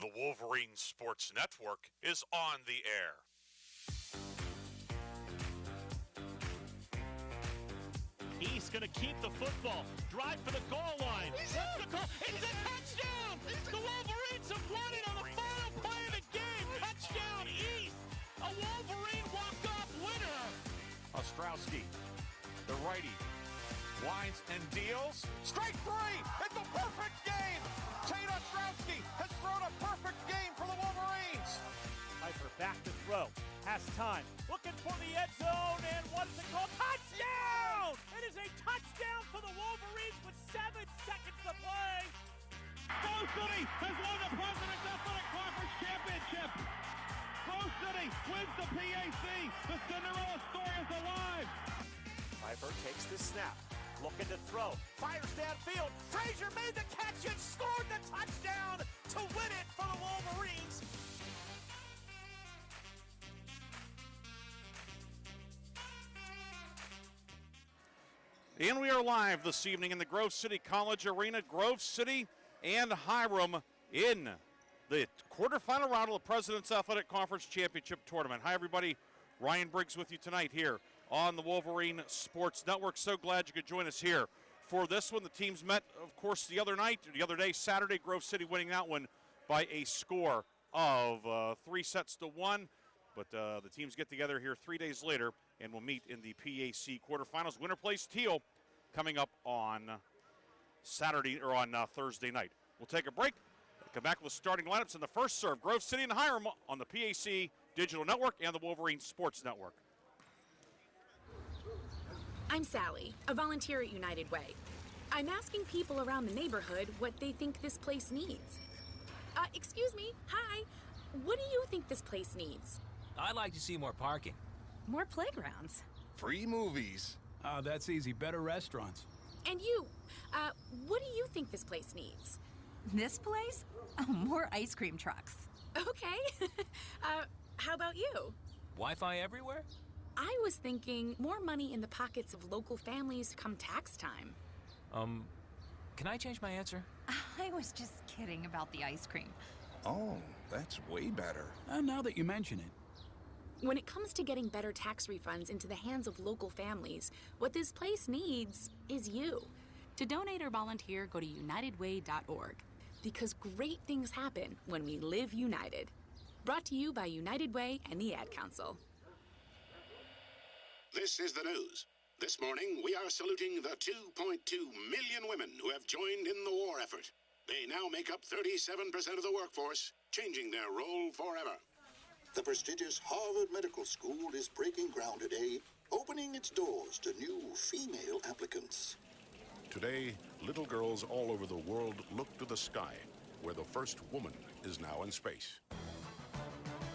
The Wolverine Sports Network is on the air. He's going to keep the football. Drive for the goal line. It's a touchdown! The Wolverines have won it on the final play of the game. Touchdown East! A Wolverine walk-off winner! Ostrowski, the righty, winds and deals. Strike three! It's a perfect game! Tate Ostrowski has thrown a perfect game for the Wolverines! Piper back to throw. Has time. Looking for the end zone, and what is it called? Touchdown! It is a touchdown for the Wolverines with 7 seconds to play. Bow City has won the President's Athletic Conference Championship. Bow City wins the PAC. The Cinderella story is alive. Piper takes the snap. Looking to throw. Fires downfield. Frazier made the catch and scored the touchdown to win it for the Wolverines. And we are live this evening in the Grove City College Arena. Grove City and Hiram in the quarterfinal round of the President's Athletic Conference Championship Tournament. Hi, everybody. Ryan Briggs with you tonight here on the Wolverine Sports Network. So glad you could join us here for this one. The teams met, of course, the other day, Saturday. Grove City winning that one by a score of 3-1. But the teams get together here 3 days later and will meet in the PAC quarterfinals. Winner plays teal coming up on Saturday or on Thursday night. We'll take a break. Come back with starting lineups in the first serve. Grove City and Hiram on the PAC Digital Network and the Wolverine Sports Network. I'm Sally, a volunteer at United Way. I'm asking people around the neighborhood what they think this place needs. Excuse me, hi. What do you think this place needs? I'd like to see more parking. More playgrounds. Free movies. That's easy. Better restaurants. And you, what do you think this place needs? This place? Oh, more ice cream trucks. Okay. How about you? Wi-Fi everywhere? I was thinking more money in the pockets of local families come tax time. Can I change my answer? I was just kidding about the ice cream. Oh, that's way better. Now that you mention it. When it comes to getting better tax refunds into the hands of local families, what this place needs is you. To donate or volunteer, go to unitedway.org. Because great things happen when we live united. Brought to you by United Way and the Ad Council. This is the news. This morning, we are saluting the 2.2 million women who have joined in the war effort. They now make up 37% of the workforce, changing their role forever. The prestigious Harvard Medical School is breaking ground today, opening its doors to new female applicants. Today, little girls all over the world look to the sky, where the first woman is now in space.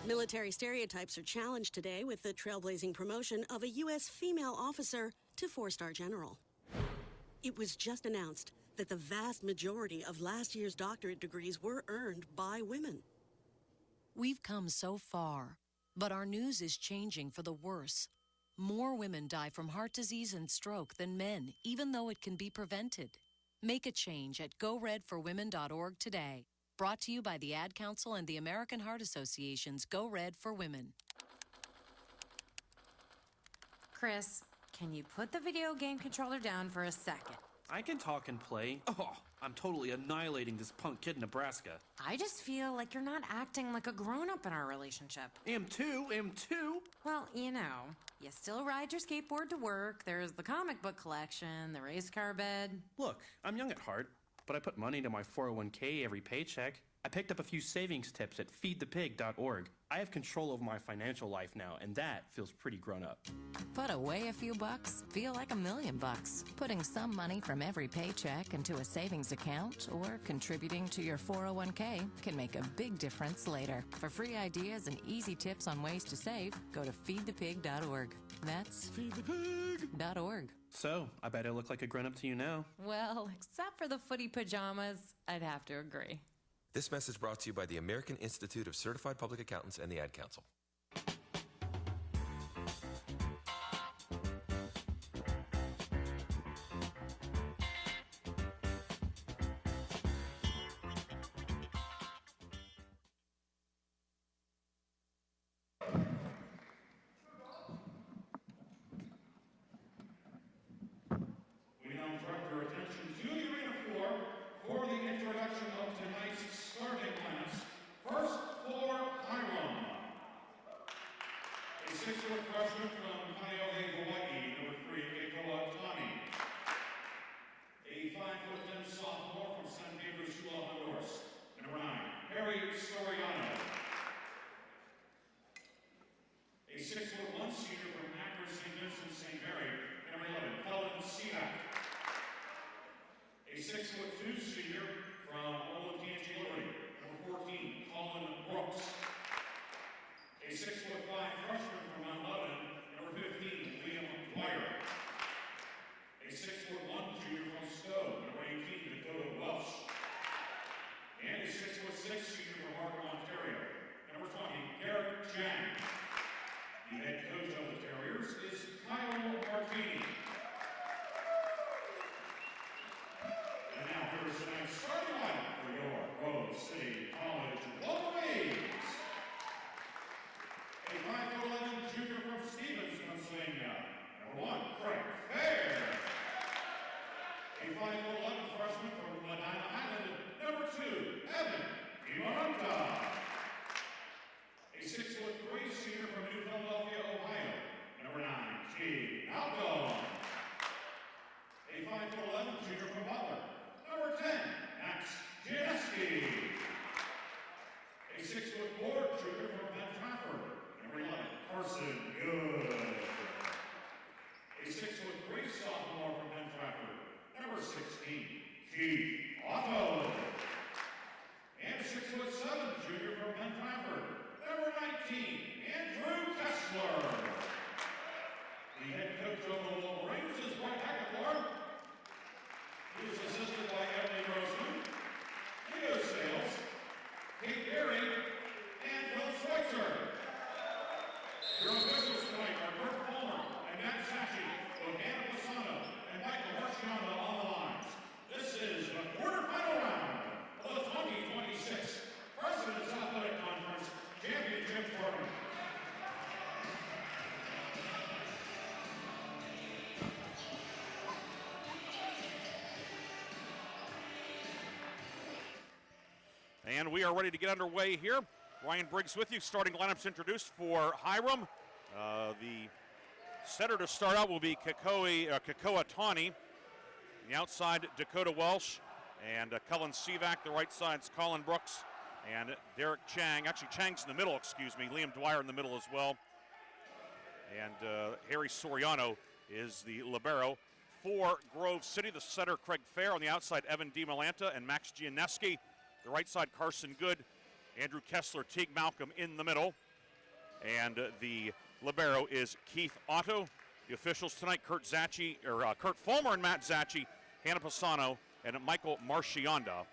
Military stereotypes are challenged today with the trailblazing promotion of a U.S. female officer to 4-star general. It was just announced that the vast majority of last year's doctorate degrees were earned by women. We've come so far, but our news is changing for the worse. More women die from heart disease and stroke than men, even though it can be prevented. Make a change at GoRedForWomen.org today. Brought to you by the Ad Council and the American Heart Association's Go Red for Women. Chris, can you put the video game controller down for a second? I can talk and play. Oh, I'm totally annihilating this punk kid in Nebraska. I just feel like you're not acting like a grown-up in our relationship. Am too. Well, you still ride your skateboard to work, there's the comic book collection, the race car bed. Look, I'm young at heart, but I put money into my 401k every paycheck. I picked up a few savings tips at feedthepig.org. I have control over my financial life now, and that feels pretty grown up. Put away a few bucks, feel like $1 million. Putting some money from every paycheck into a savings account or contributing to your 401k can make a big difference later. For free ideas and easy tips on ways to save, go to feedthepig.org. That's feedthepig.org. So, I bet I look like a grown-up to you now. Well, except for the footy pajamas, I'd have to agree. This message brought to you by the American Institute of Certified Public Accountants and the Ad Council. 6-foot freshman from Kaneohe, Hawaii, number 3, Keikoa Tani. A 5'10" sophomore from San Pedro Sula, Honduras, number 9, Harry Soriano. A 6'1" senior from Akron, St. Vincent, St. Mary, number 11, Helen Seaback. A 6'2" senior from Olentangy Liberty, number 14, Colin Brooks. A 6'5" freshman from Mount Lebanon, number 15, Liam Dwyer. A 6'1" junior from Stowe, number 18, Dakota Welsh. And a 6'6" senior from Markham, Ontario, number 20, Derek Chang. The head coach of the Terriers is Kyle Martini. And now here's tonight's starting lineup for your Grove City College Wolverines. A 5'11" junior from Stevens, Pennsylvania, number 1, Craig Fair. A 5'11" freshman from Medina Island, number 2, Evan Imaranta. A 6'3" senior from New Philadelphia, Ohio, number 9, T. Malcolm. A 5'11" junior from Butler, number 10, Max Gianeski. A 6'4" junior from Ben Trafford, number 11, Carson Good. A 6'3" sophomore from Ben Trafford, number 16, Keith Otto. And a 6'7" junior from Ben Trafford, number 19, Andrew Kessler. The head coach of the Wolverines is Brett Hackathorn. He is assisted by Emily Grossman, Leo Sales, Kate Berry, and Phil Schweitzer. Your officials tonight are Kurt Palmer and Matt Sachi, with Anna Pisano and Michael Marciano on the lines. This is the quarterfinal round of the 2026 President's Athletic Conference Championship Tournament. And we are ready to get underway here. Ryan Briggs with you. Starting lineups introduced for Hiram. The setter to start out will be Keikoa Tani. The outside, Dakota Welsh and Cullen Sivak. The right side's Colin Brooks and Derek Chang. Actually, Chang's in the middle, excuse me. Liam Dwyer in the middle as well. And Harry Soriano is the libero. For Grove City, the setter, Craig Fair. On the outside, Evan DiMolanta and Max Gianeski. The right side, Carson Good, Andrew Kessler, Teague Malcolm in the middle. And the libero is Keith Otto. The officials tonight, Kurt Fulmer and Matt Zacchi, Hannah Pisano, and Michael Marcianda.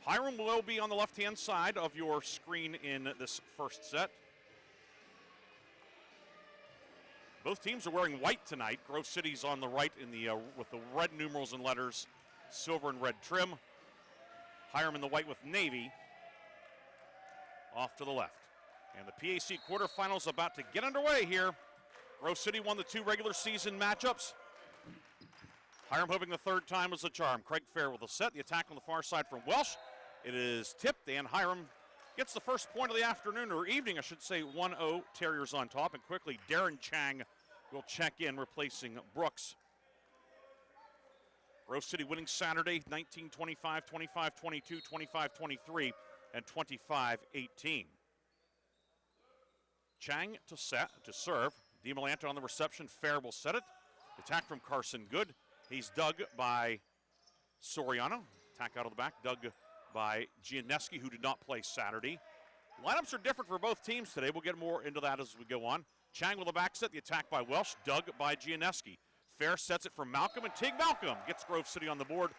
Hiram will be on the left-hand side of your screen in this first set. Both teams are wearing white tonight. Grove City's on the right in the with the red numerals and letters, silver and red trim. Hiram in the white with navy off to the left. And the PAC quarterfinals about to get underway here. Grove City won the 2 regular season matchups. Hiram hoping the third time was a charm. Craig Fair with a set. The attack on the far side from Welsh. It is tipped, and Hiram gets the first point of the afternoon, or evening, I should say, 1-0, Terriers on top. And quickly, Darren Chang will check in, replacing Brooks. Grove City winning Saturday, 19-25, 25-22, 25-23, and 25-18. Chang to serve. DiMolanta on the reception. Fair will set it. Attack from Carson Good. He's dug by Soriano. Attack out of the back. Dug by Gianeski, who did not play Saturday. Lineups are different for both teams today. We'll get more into that as we go on. Chang with the back set. The attack by Welsh. Dug by Gianeski. Fair sets it from Malcolm, and Teague Malcolm gets Grove City on the board.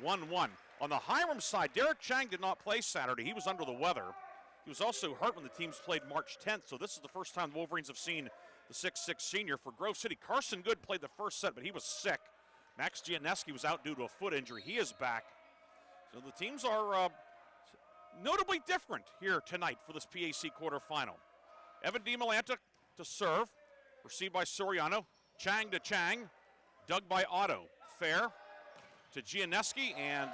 1-1. On the Hiram side, Derek Chang did not play Saturday. He was under the weather. He was also hurt when the teams played March 10th, so this is the first time the Wolverines have seen the 6'6 senior. For Grove City, Carson Good played the first set, but he was sick. Max Gianeski was out due to a foot injury. He is back. So the teams are notably different here tonight for this PAC quarterfinal. Evan DiMolanta to serve. Received by Soriano. Chang to Chang. Dug by Otto. Fair to Gianeski, and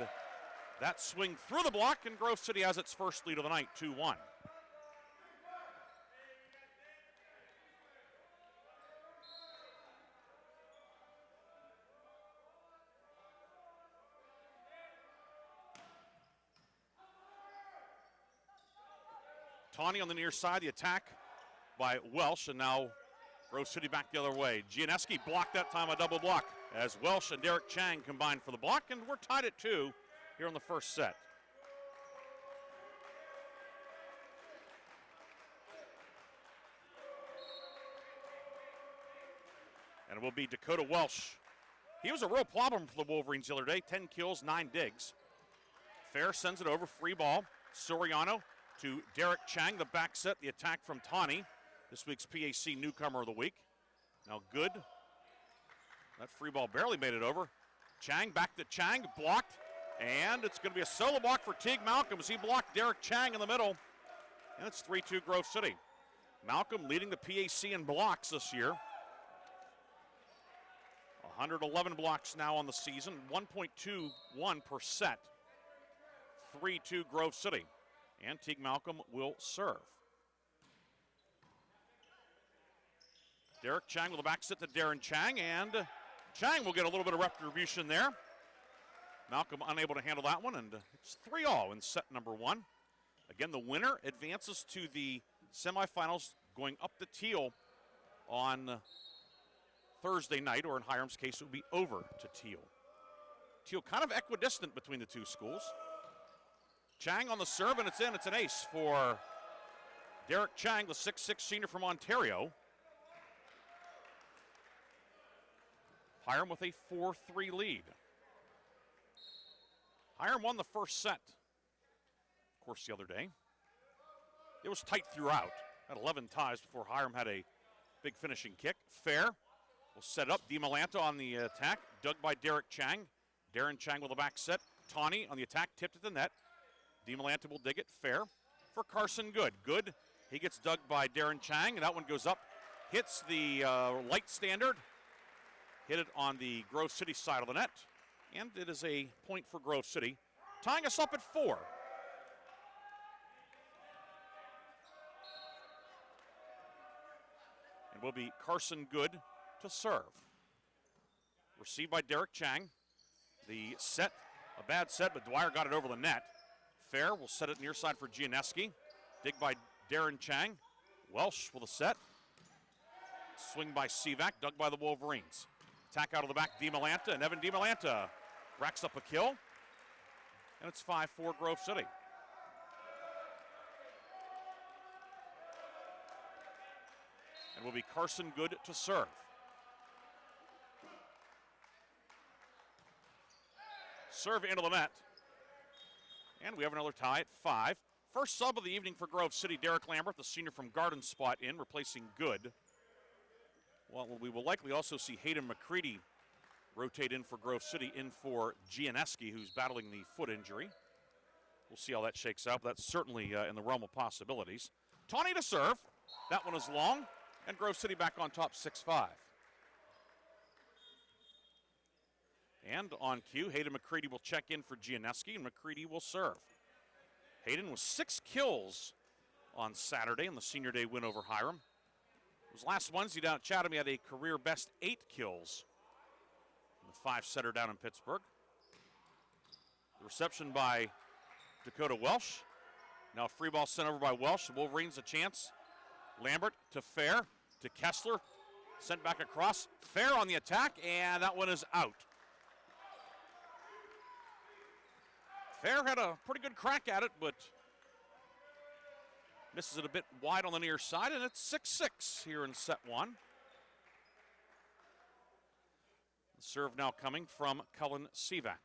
That swing through the block, and Grove City has its first lead of the night, 2-1. Tawney on the near side, the attack by Welsh, and now Grove City back the other way. Gianeski blocked that time, a double block, as Welsh and Derek Chang combined for the block, and we're tied at 2 here in the first set. And it will be Dakota Welsh. He was a real problem for the Wolverines the other day, 10 kills, 9 digs. Fair sends it over, free ball. Soriano to Derek Chang, the back set, the attack from Tawney, this week's PAC newcomer of the week. Now Good, that free ball barely made it over. Chang back to Chang, blocked, and it's going to be a solo block for Teague Malcolm as he blocked Derek Chang in the middle, and it's 3-2 Grove City. Malcolm leading the PAC in blocks this year. 111 blocks now on the season, 1.21 per set. 3-2 Grove City. And Teague Malcolm will serve. Derek Chang with the back set to Darren Chang, and Chang will get a little bit of retribution there. Malcolm unable to handle that one, and it's 3-all in set number 1. Again, the winner advances to the semifinals, going up to Teal on Thursday night, or in Hiram's case, it would be over to Teal. Teal kind of equidistant between the two schools. Chang on the serve, and it's in. It's an ace for Derek Chang, the 6'6 senior from Ontario. Hiram with a 4-3 lead. Hiram won the first set, of course, the other day. It was tight throughout. Had 11 ties before Hiram had a big finishing kick. Fair will set up. DiMolanta on the attack, dug by Derek Chang. Darren Chang with the back set. Tawney on the attack, tipped at the net. DiMolanta will dig it, fair for Carson Good. Good, he gets dug by Darren Chang, and that one goes up, hits the light standard, hit it on the Grove City side of the net, and it is a point for Grove City, tying us up at 4. It will be Carson Good to serve. Received by Derek Chang. The set, a bad set, but Dwyer got it over the net. Fair will set it near side for Gianeski. Dig by Darren Chang. Welsh with a set. Swing by Sivak, dug by the Wolverines. Attack out of the back, DiMolanta, and Evan DiMolanta racks up a kill. And it's 5-4 Grove City. And will be Carson Good to serve. Serve into the net. And we have another tie at 5. First sub of the evening for Grove City, Derek Lambert, the senior from Garden Spot, in, replacing Good. Well, we will likely also see Hayden McCready rotate in for Grove City, in for Gianeski, who's battling the foot injury. We'll see how that shakes out, but that's certainly in the realm of possibilities. Tawney to serve. That one is long, and Grove City back on top 6-5. And on cue, Hayden McCready will check in for Gianeski, and McCready will serve. Hayden with 6 kills on Saturday in the senior day win over Hiram. It was last Wednesday down at Chatham. He had a career best 8 kills in the 5-setter down in Pittsburgh. The reception by Dakota Welsh. Now a free ball sent over by Welsh. The Wolverines a chance. Lambert to Fair, to Kessler. Sent back across. Fair on the attack, and that one is out. Fair had a pretty good crack at it, but misses it a bit wide on the near side, and it's 6-6 here in set 1. The serve now coming from Cullen Sivak.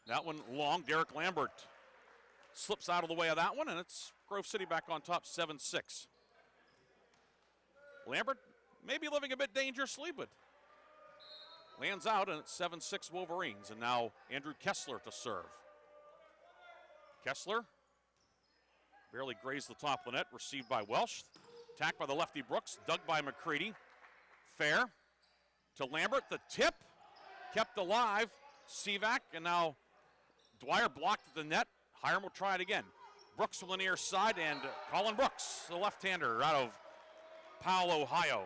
That one long. Derek Lambert slips out of the way of that one, and it's Grove City back on top 7-6. Lambert may be living a bit dangerously, but lands out, and it's 7-6 Wolverines. And now Andrew Kessler to serve. Kessler barely grazed the top of the net, received by Welsh. Attacked by the lefty Brooks, dug by McCready. Fair to Lambert, the tip, kept alive. Sivak, and now Dwyer blocked at the net. Hiram will try it again. Brooks on the near side, and Colin Brooks, the left-hander out of Powell, Ohio,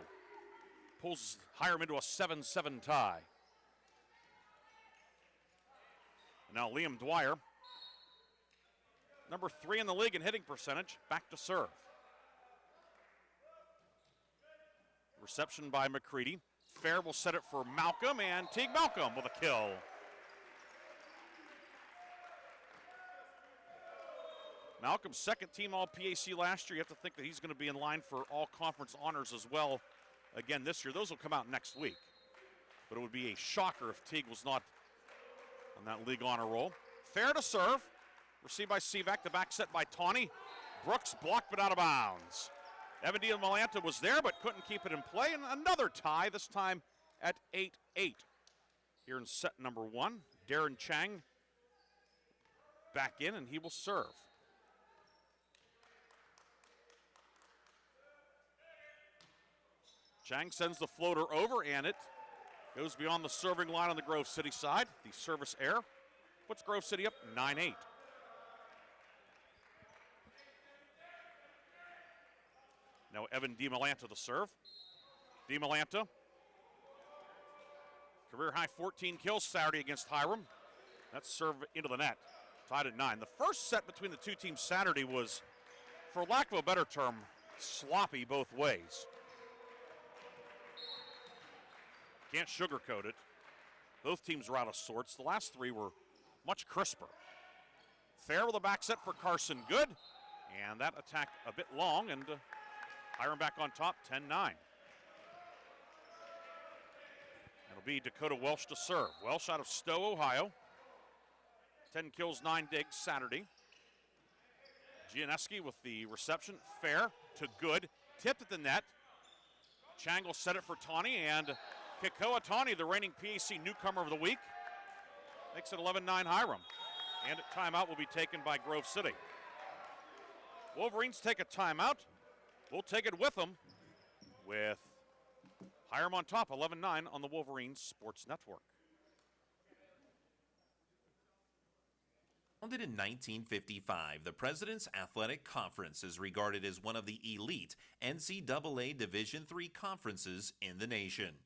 pulls Hiram into a 7-7 tie. Now Liam Dwyer, number 3 in the league in hitting percentage, back to serve. Reception by McCready. Fair will set it for Malcolm, and Teague Malcolm with a kill. Malcolm's second team All-PAC last year. You have to think that he's going to be in line for all-conference honors as well again this year. Those will come out next week. But it would be a shocker if Teague was not on that league honor roll. Fair to serve. Received by Sivak. The back set by Tawney. Brooks blocked but out of bounds. Evan Malanta was there but couldn't keep it in play. And another tie, this time at 8-8. Here in set number 1, Darren Chang back in, and he will serve. Chang sends the floater over, and it goes beyond the serving line on the Grove City side. The service error puts Grove City up 9-8. Now Evan DiMalanta to serve. DiMalanta, career-high 14 kills Saturday against Hiram. That's serve into the net, tied at 9. The first set between the two teams Saturday was, for lack of a better term, sloppy both ways. Can't sugarcoat it. Both teams were out of sorts. The last 3 were much crisper. Fair with a back set for Carson Good. And that attack a bit long, and Hiram back on top, 10-9. It'll be Dakota Welsh to serve. Welsh out of Stowe, Ohio. 10 kills, 9 digs Saturday. Gianeski with the reception. Fair to Good. Tipped at the net. Chang will set it for Tawney, and Kikoa Tawney, the reigning PAC newcomer of the week, makes it 11-9 Hiram. And a timeout will be taken by Grove City. Wolverines take a timeout. We'll take it with them with Hiram on top, 11-9 on the Wolverines Sports Network. Founded in 1955, the President's Athletic Conference is regarded as one of the elite NCAA Division III conferences in the nation.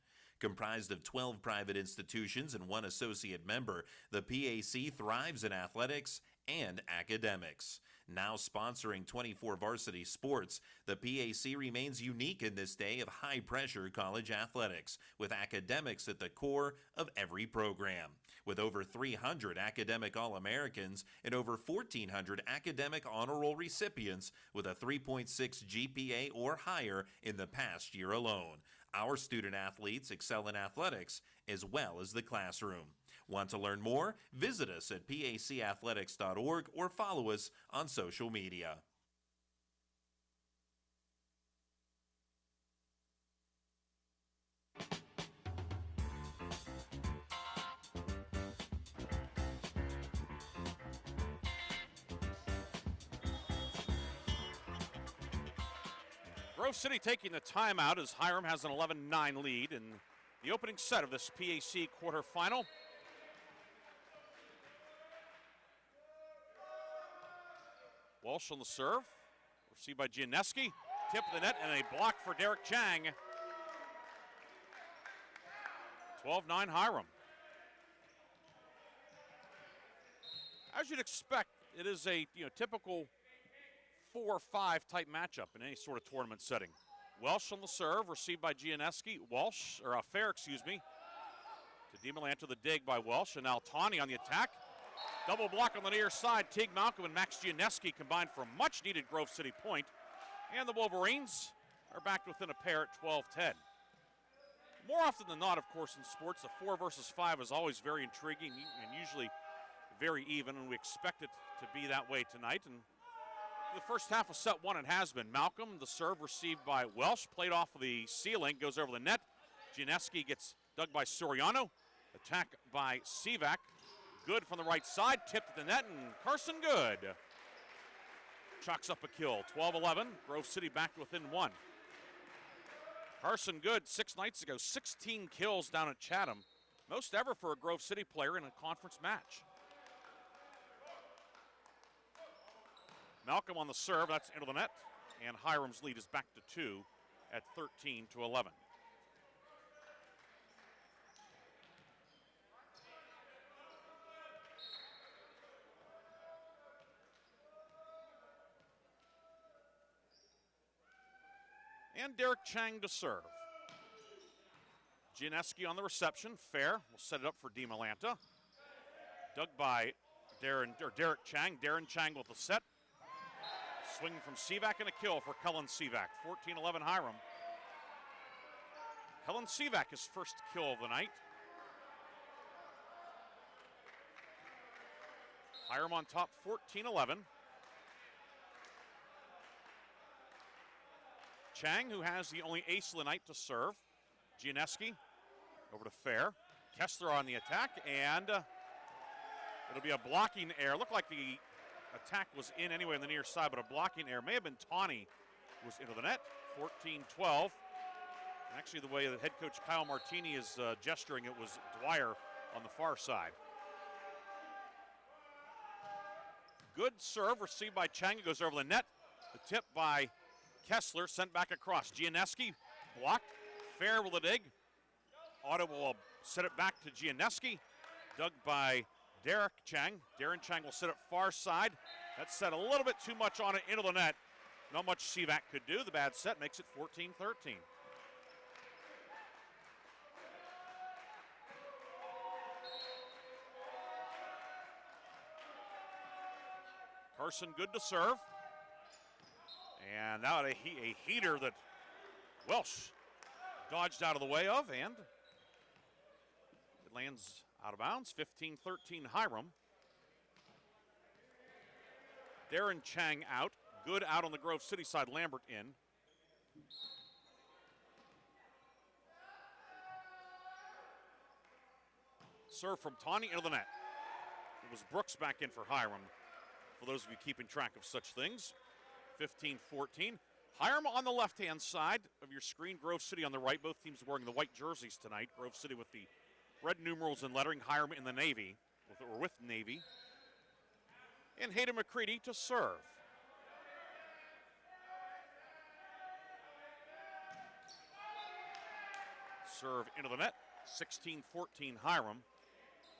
Comprised of 12 private institutions and 1 associate member, the PAC thrives in athletics and academics. Now sponsoring 24 varsity sports, the PAC remains unique in this day of high-pressure college athletics, with academics at the core of every program. With over 300 academic All-Americans and over 1,400 academic honor roll recipients with a 3.6 GPA or higher in the past year alone. Our student athletes excel in athletics as well as the classroom. Want to learn more? Visit us at pacathletics.org or follow us on social media. Grove City taking the timeout as Hiram has an 11-9 lead in the opening set of this PAC quarterfinal. Walsh on the serve, received by Gianeski, tip of the net, and a block for Derek Chang. 12-9 Hiram. As you'd expect, it is a typical 4-5 type matchup in any sort of tournament setting. Welsh on the serve, received by Gianeski. Fair, to DiMalanta, the dig by Welsh, and now Tawney on the attack. Double block on the near side. Teague Malcolm and Max Gianeski combined for a much-needed Grove City point. And the Wolverines are back within a pair at 12-10. More often than not, of course, in sports, the 4 versus 5 is always very intriguing and usually very even, and we expect it to be that way tonight. And the first half of set 1, it has been. Malcolm, the serve received by Welsh, played off of the ceiling, goes over the net. Gianeski gets dug by Soriano. Attack by Sivak. Good from the right side, tipped at the net, and Carson Good chalks up a kill. 12-11, Grove City back within 1. Carson Good, 6 nights ago, 16 kills down at Chatham. Most ever for a Grove City player in a conference match. Malcolm on the serve. That's into the net. And Hiram's lead is back to 2 at 13-11. And Derek Chang to serve. Gianeski on the reception. Fair will set it up for DiMolanta. Dug by Derek Chang. Darren Chang with the set. Swing from Sivak and a kill for Cullen Sivak. 14-11 Hiram. Cullen Sivak, his first kill of the night. Hiram on top, 14-11. Chang, who has the only ace of the night to serve. Gianeski over to Fair. Kessler on the attack, and it'll be a blocking error. Looked like the attack was in anyway on the near side, but a blocking error. May have been Tawney who was into the net. 14-12. Actually, the way that head coach Kyle Martini is gesturing, it was Dwyer on the far side. Good serve received by Chang. It goes over the net. The tip by Kessler sent back across. Gianeski blocked. Fair with a dig. Otto will set it back to Gianeski. Dug by Derek Chang. Darren Chang will set it far side. That set a little bit too much on it into the net. Not much Sivak could do. The bad set makes it 14-13. Carson good to serve. And now a heater that Welsh dodged out of the way of, and it lands out of bounds. 15-13 Hiram. Darren Chang out. Good out on the Grove City side. Lambert in. Serve from Tawney into the net. It was Brooks back in for Hiram, for those of you keeping track of such things. 15-14. Hiram on the left-hand side of your screen, Grove City on the right. Both teams wearing the white jerseys tonight. Grove City with the red numerals and lettering. Hiram in the navy, with navy. And Hayden McCready to serve. Serve into the net. 16-14 Hiram.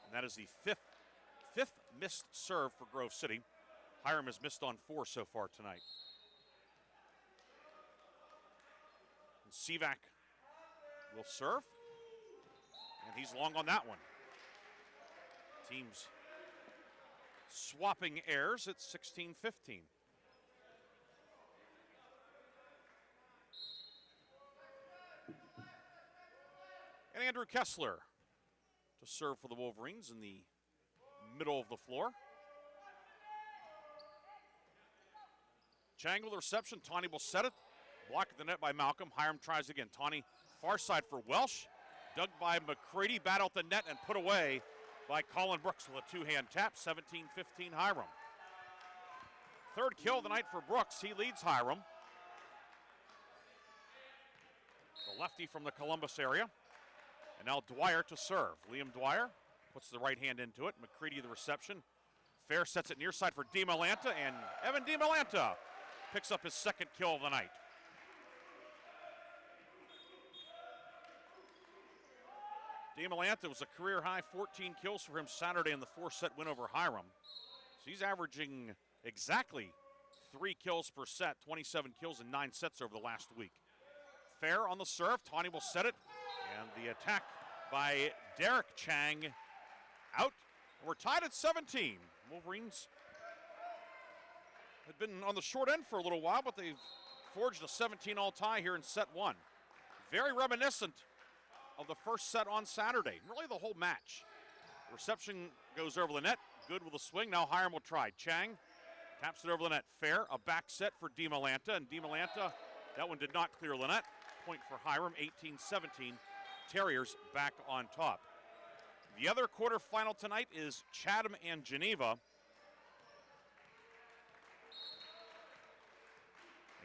And that is the fifth missed serve for Grove City. Hiram has missed on 4 so far tonight. And Sivak will serve. And he's long on that one. Teams swapping airs at 16-15. And Andrew Kessler to serve for the Wolverines in the middle of the floor. Chang with the reception. Tawney will set it. Blocked at the net by Malcolm. Hiram tries again. Tawney far side for Welsh. Dug by McCready. Battle at the net and put away by Colin Brooks with a two-hand tap. 17-15 Hiram. Third kill of the night for Brooks. He leads Hiram. The lefty from the Columbus area. And now Dwyer to serve. Liam Dwyer puts the right hand into it. McCready the reception. Fair sets it near side for DiMolanta, and Evan DiMolanta picks up his second kill of the night. DiMolanta was a career high 14 kills for him Saturday in the 4-set win over Hiram. So he's averaging exactly 3 kills per set, 27 kills in 9 sets over the last week. Fair on the serve. Tawney will set it. And the attack by Derek Chang out. We're tied at 17. Wolverines had been on the short end for a little while, but they've forged a 17-all tie here in set 1. Very reminiscent of the first set on Saturday, really the whole match. Reception goes over the net. Good with a swing. Now Hiram will try. Chang taps it over the net. Fair. A back set for DiMolanta. And DiMolanta, that one did not clear the net. Point for Hiram. 18-17. Terriers back on top. The other quarterfinal tonight is Chatham and Geneva.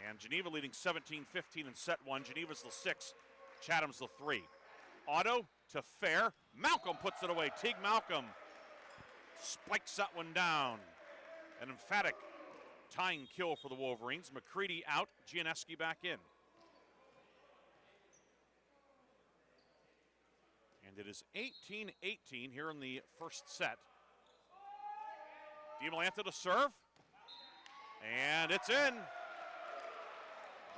And Geneva leading 17-15 in set 1. Geneva's the 6. Chatham's the 3. Otto to Fair. Malcolm puts it away. Teague Malcolm spikes that one down. An emphatic tying kill for the Wolverines. McCready out, Gianeski back in. And it is 18-18 here in the first set. DiMolanta to serve. And it's in.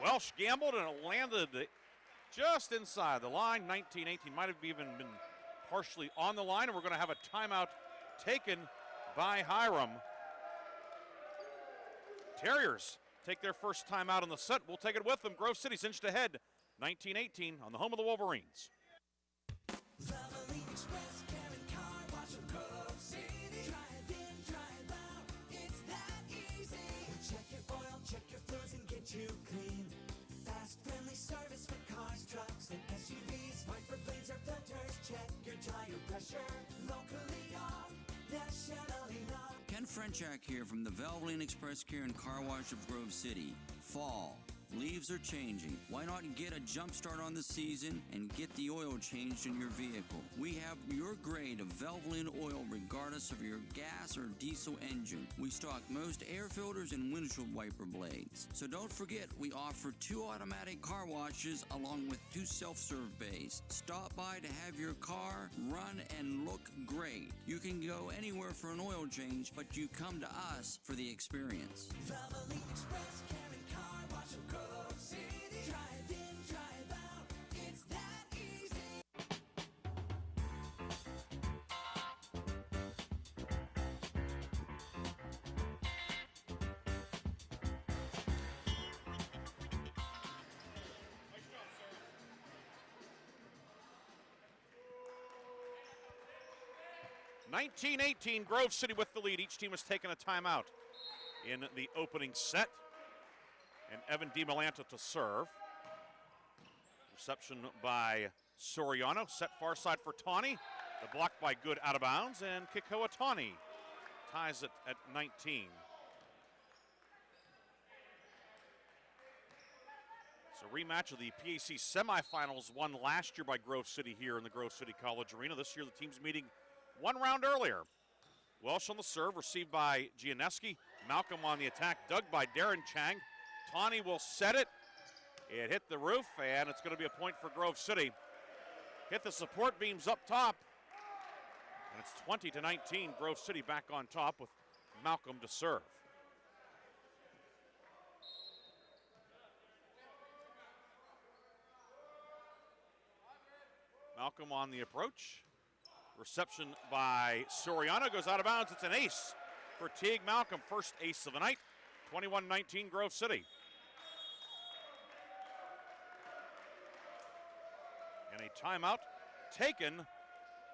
Welsh gambled and it landed just inside the line. 19-18, might have even been partially on the line, and we're going to have a timeout taken by Hiram. Terriers take their first timeout in the set. We'll take it with them. Grove City's inched ahead, 19-18 on the home of the Wolverines. You clean. Fast, friendly service for cars, trucks, and SUVs. Wiper blades or filters, check your tire pressure. Locally owned, nationally known. Ken Frenchak here from the Valvoline Express Care and Car Wash of Grove City. Fall. Leaves are changing. Why not get a jump start on the season and get the oil changed in your vehicle? We have your grade of Valvoline oil regardless of your gas or diesel engine. We stock most air filters and windshield wiper blades. So don't forget, we offer 2 automatic car washes along with 2 self-serve bays. Stop by to have your car run and look great. You can go anywhere for an oil change, but you come to us for the experience. Valvoline Express Care and Car Wash of Grove City. Drive in, drive out, it's that easy. Nice 19-18, Grove City with the lead. Each team has taken a timeout in the opening set. And Evan DiMolanta to serve. Reception by Soriano. Set far side for Tawney. The block by Good out of bounds. And Kikoa Tawney ties it at 19. It's a rematch of the PAC semifinals won last year by Grove City here in the Grove City College Arena. This year the team's meeting one round earlier. Welsh on the serve, received by Gianeski. Malcolm on the attack, dug by Darren Chang. Tawney will set it. It hit the roof, and it's going to be a point for Grove City. Hit the support beams up top. And it's 20-19. Grove City back on top with Malcolm to serve. Malcolm on the approach. Reception by Soriano goes out of bounds. It's an ace for Teague Malcolm. First ace of the night. 21-19 Grove City. And a timeout taken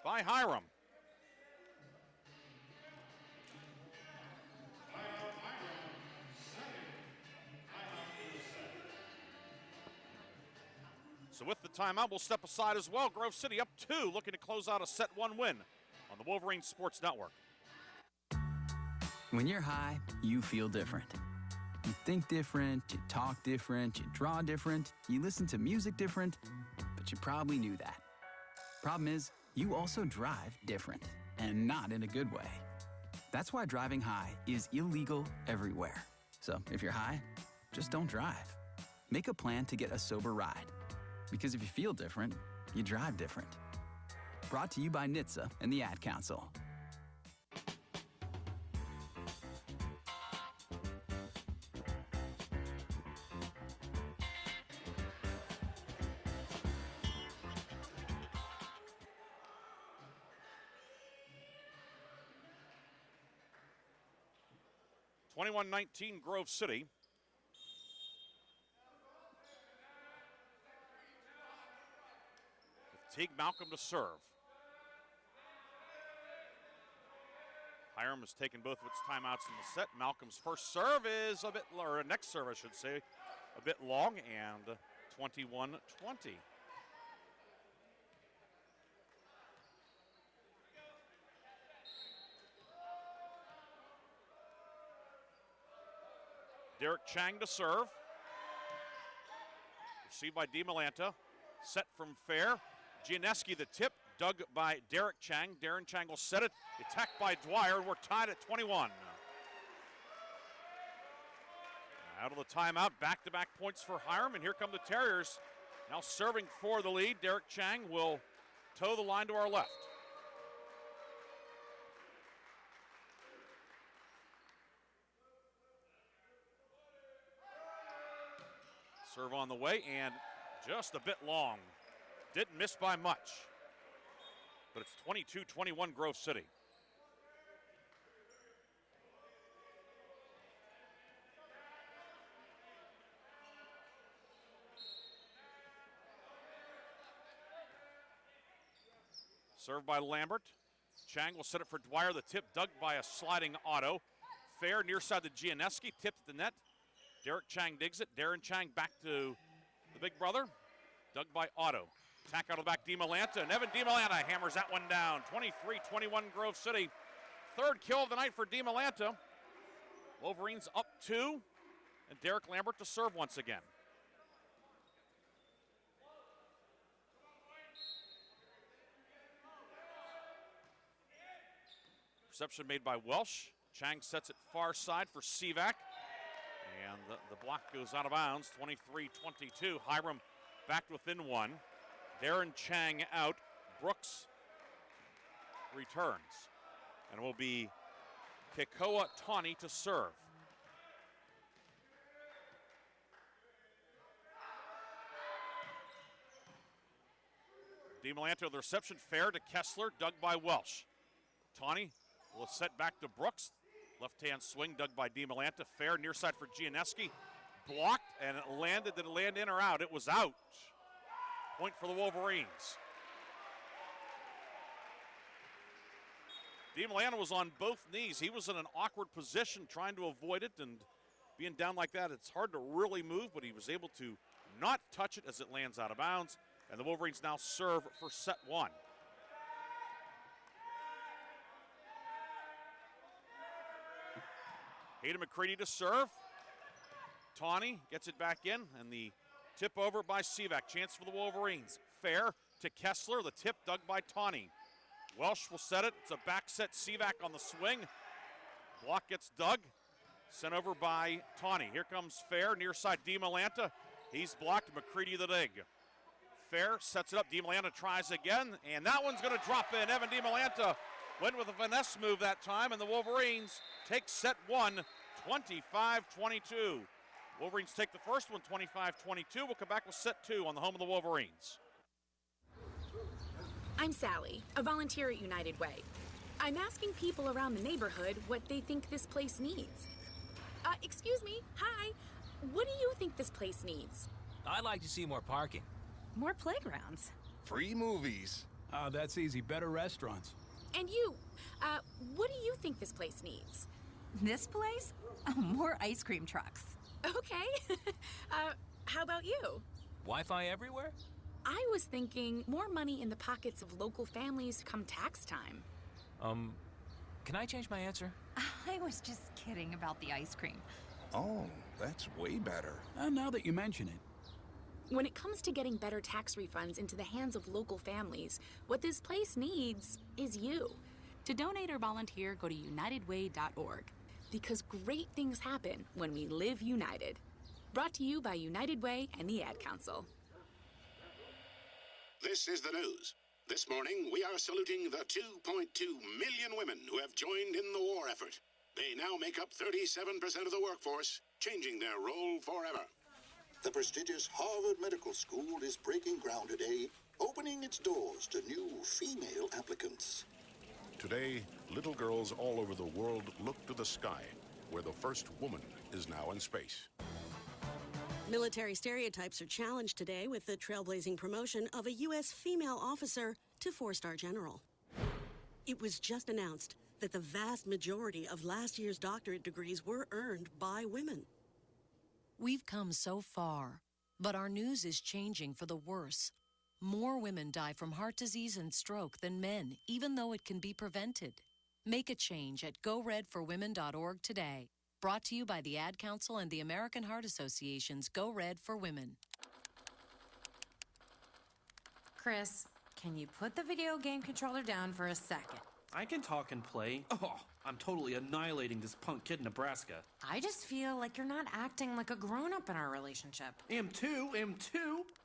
by Hiram. So with the timeout, we'll step aside as well. Grove City up 2, looking to close out a set 1 win on the Wolverine Sports Network. When you're high, you feel different. You think different, you talk different, you draw different, you listen to music different, but you probably knew that. Problem is, you also drive different, and not in a good way. That's why driving high is illegal everywhere. So if you're high, just don't drive. Make a plan to get a sober ride. Because if you feel different, you drive different. Brought to you by NHTSA and the Ad Council. (21-19) Grove City. Teague Malcolm to serve. Hiram has taken both of its timeouts in the set. Malcolm's first serve is a bit, or next serve I should say, a bit long, and 21-20. Derek Chang to serve. Received by DiMolanta. Set from Fair. Gianeski the tip, dug by Derek Chang. Darren Chang will set it. Attacked by Dwyer, and we're tied at 21. Out of the timeout, back-to-back points for Hiram, and here come the Terriers. Now serving for the lead. Derek Chang will toe the line to our left. Serve on the way, and just a bit long. Didn't miss by much. But it's 22-21 Grove City. Served by Lambert. Chang will set it for Dwyer. The tip dug by a sliding Otto. Fair near side to Gianeski. Tipped the net. Derek Chang digs it. Darren Chang back to the big brother. Dug by Otto. Tack out of the back, DiMolanta. And Evan DiMolanta hammers that one down. 23-21 Grove City. Third kill of the night for DiMolanta. Wolverines up 2. And Derek Lambert to serve once again. Reception made by Welsh. Chang sets it far side for Sivak. And the block goes out of bounds, 23-22. Hiram back within one. Darren Chang out. Brooks returns. And it will be Kekoa Tawny to serve. DiMolanta, the reception fair to Kessler, dug by Welsh. Tawny will set back to Brooks. Left-hand swing dug by DiMolanta. Fair near side for Gianeski. Blocked, and it landed. Did it land in or out? It was out. Point for the Wolverines. DiMolanta was on both knees. He was in an awkward position trying to avoid it, and being down like that, it's hard to really move, but he was able to not touch it as it lands out of bounds. And the Wolverines now serve for set one. Hayden McCready to serve. Tawny gets it back in, and the tip over by Sivak. Chance for the Wolverines. Fair to Kessler. The tip dug by Tawny. Welsh will set it. It's a back set. Sivak on the swing. Block gets dug. Sent over by Tawny. Here comes Fair. Near side DiMolanta. He's blocked. McCready the dig. Fair sets it up. DiMolanta tries again, and that one's going to drop in. Evan DiMolanta went with a finesse move that time, and the Wolverines take set one, 25-22. Wolverines take the first one, 25-22. We'll come back with set two on the home of the Wolverines. I'm Sally, a volunteer at United Way. I'm asking people around the neighborhood what they think this place needs. Excuse me, hi. What do you think this place needs? I'd like to see more parking. More playgrounds. Free movies. Oh, that's easy. Better restaurants. And you, what do you think this place needs? This place? Oh, more ice cream trucks. Okay. How about you? Wi-Fi everywhere? I was thinking more money in the pockets of local families come tax time. Can I change my answer? I was just kidding about the ice cream. Oh, that's way better. Now that you mention it. When it comes to getting better tax refunds into the hands of local families, what this place needs is you. To donate or volunteer, go to unitedway.org. Because great things happen when we live united. Brought to you by United Way and the Ad Council. This is the news. This morning, we are saluting the 2.2 million women who have joined in the war effort. They now make up 37% of the workforce, changing their role forever. The prestigious Harvard Medical School is breaking ground today, opening its doors to new female applicants. Today, little girls all over the world look to the sky, where the first woman is now in space. Military stereotypes are challenged today with the trailblazing promotion of a U.S. female officer to 4-star general. It was just announced that the vast majority of last year's doctorate degrees were earned by women. We've come so far, but our news is changing for the worse. More women die from heart disease and stroke than men, even though it can be prevented. Make a change at GoRedForWomen.org today. Brought to you by the Ad Council and the American Heart Association's Go Red for Women. Chris, can you put the video game controller down for a second? I can talk and play. Oh, I'm totally annihilating this punk kid in Nebraska. I just feel like you're not acting like a grown-up in our relationship. Am too.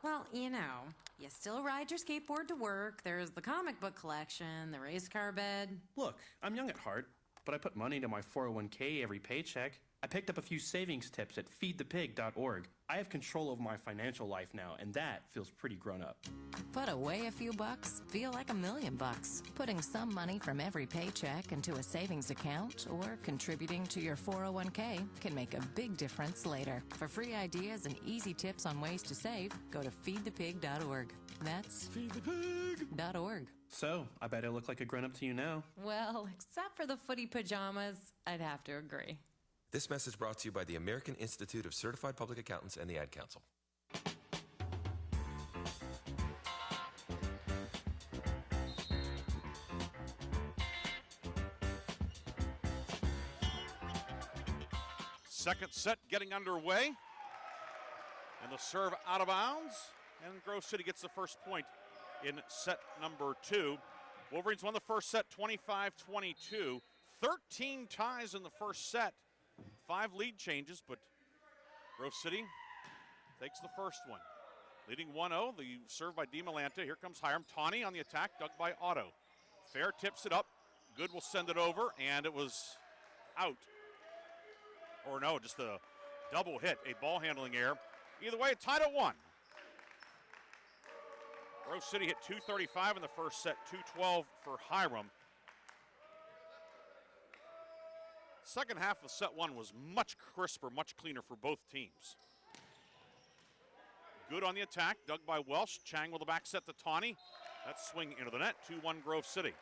Well, you still ride your skateboard to work, there's the comic book collection, the race car bed. Look, I'm young at heart, but I put money into my 401k every paycheck. I picked up a few savings tips at feedthepig.org. I have control over my financial life now, and that feels pretty grown up. Put away a few bucks, feel like $1,000,000. Putting some money from every paycheck into a savings account or contributing to your 401k can make a big difference later. For free ideas and easy tips on ways to save, go to feedthepig.org. That's feedthepig.org. So, I bet I look like a grown-up to you now. Well, except for the footy pajamas, I'd have to agree. This message brought to you by the American Institute of Certified Public Accountants and the Ad Council. Second set getting underway. And the serve out of bounds. And Grove City gets the first point in set number 2. Wolverines won the first set 25-22. 13 ties in the first set. 5 lead changes, but Grove City takes the first one. Leading 1-0, the serve by DiMolanta. Here comes Hiram. Tawney on the attack, dug by Otto. Fair tips it up. Good will send it over, and it was out. Or no, just a double hit, a ball handling error. Either way, it tied at 1. Grove City hit 235 in the first set, 212 for Hiram. Second half of set 1 was much crisper, much cleaner for both teams. Good on the attack, dug by Welsh. Chang with the back set to Tawney. That swing into the net, 2-1 Grove City.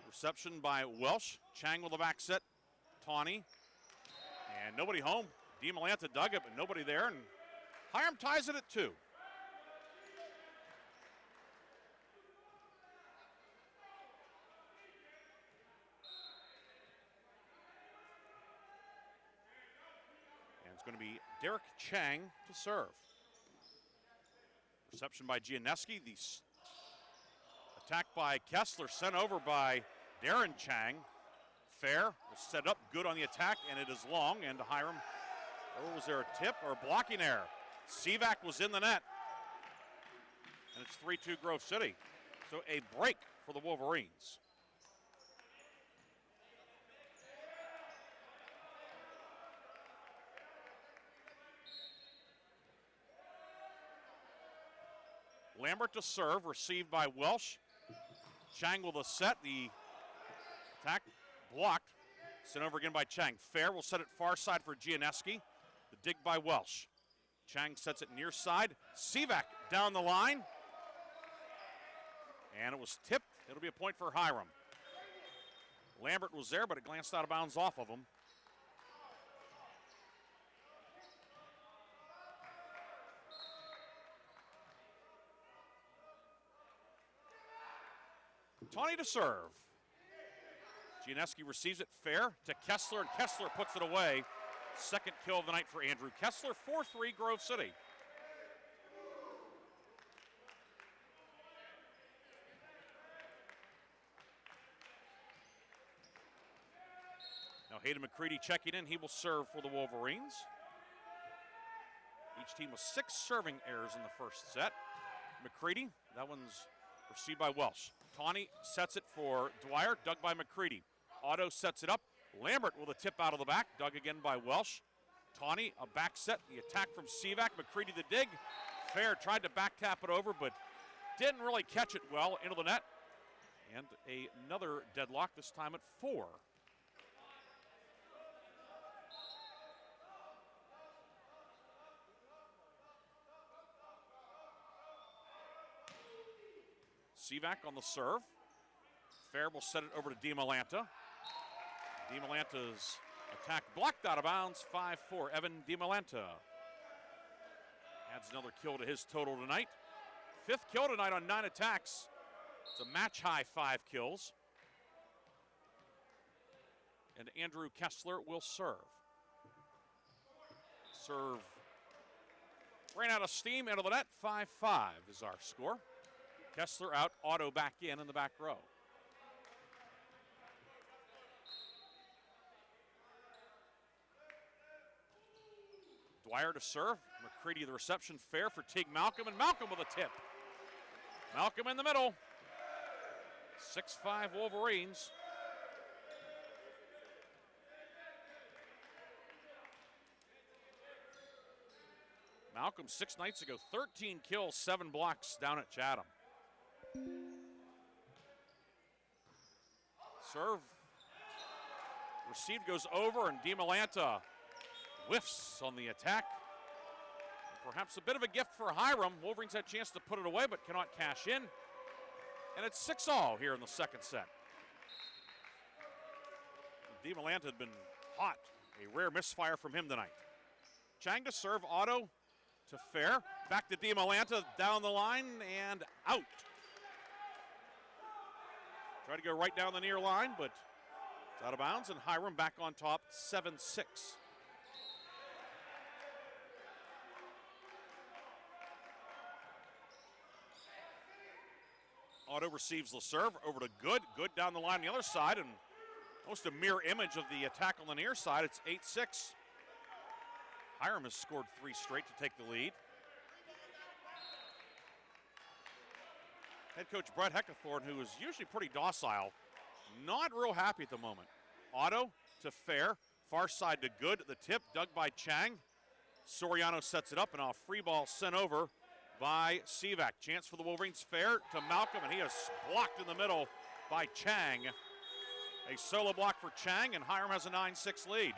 Reception by Welsh. Chang with the back set. Tawney. And nobody home. DiMolanta dug it, but nobody there. And Hiram ties it at 2. And it's going to be Derek Chang to serve. Reception by Gianeski. The attack by Kessler, sent over by Darren Chang. Fair, was set up, good on the attack, and it is long, and Hiram, was there a tip or a blocking error? Sivak was in the net, and it's 3-2 Grove City. So a break for the Wolverines. Lambert to serve, received by Welsh. Chang will the set, the attack blocked. Sent over again by Chang. Fair will set it far side for Gianeski. The dig by Welsh. Chang sets it near side. Sivak down the line. And it was tipped. It'll be a point for Hiram. Lambert was there, but it glanced out of bounds off of him. Tawney to serve. Gianeski receives it fair to Kessler, and Kessler puts it away. Second kill of the night for Andrew Kessler, 4-3 Grove City. Now Hayden McCready checking in. He will serve for the Wolverines. Each team with 6 serving errors in the first set. McCready, that one's received by Welsh. Tawney sets it for Dwyer, dug by McCready. Otto sets it up. Lambert with a tip out of the back, dug again by Welsh. Tawney, a back set, the attack from Sivak. McCready the dig. Fair tried to back tap it over, but didn't really catch it well into the net. And another deadlock, this time at 4. Sivak on the serve. Fair will set it over to DiMolanta. DiMolanta's attack blocked out of bounds, 5-4. Evan DiMolanta adds another kill to his total tonight. 5th kill tonight on 9 attacks It's a match-high 5 kills. And Andrew Kessler will serve. Serve ran out of steam, into the net. 5-5 is our score. Kessler out, Otto back in the back row. Dwyer to serve. McCready the reception, fair for Teague Malcolm, and Malcolm with a tip. Malcolm in the middle. 6-5 Wolverines. Malcolm 6 nights ago, 13 kills, 7 blocks down at Chatham. Serve. Received goes over, and DiMolanta whiffs on the attack. Perhaps a bit of a gift for Hiram. Wolverines had a chance to put it away, but cannot cash in. And it's 6-all here in the second set. DiMolanta had been hot. A rare misfire from him tonight. Chang to serve, Otto to fair. Back to DiMolanta, down the line and out. Tried to go right down the near line, but it's out of bounds, and Hiram back on top, 7-6. Otto receives the serve, over to Good. Good down the line on the other side, and almost a mirror image of the attack on the near side. It's 8-6. Hiram has scored 3 straight to take the lead. Head coach Brett Heckathorn, who is usually pretty docile, not real happy at the moment. Otto to fair, far side to Good. The tip dug by Chang. Soriano sets it up, and a free ball sent over by Sivak. Chance for the Wolverines, fair to Malcolm, and he is blocked in the middle by Chang. A solo block for Chang, and Hiram has a 9-6 lead.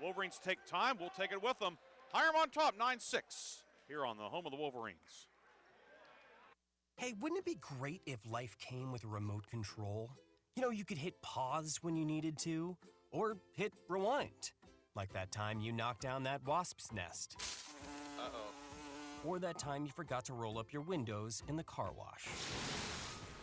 Wolverines take time, we'll take it with them. Hiram on top, 9-6, here on the home of the Wolverines. Hey, wouldn't it be great if life came with a remote control? You know, you could hit pause when you needed to, or hit rewind. Like that time you knocked down that wasp's nest. Uh-oh. Or that time you forgot to roll up your windows in the car wash.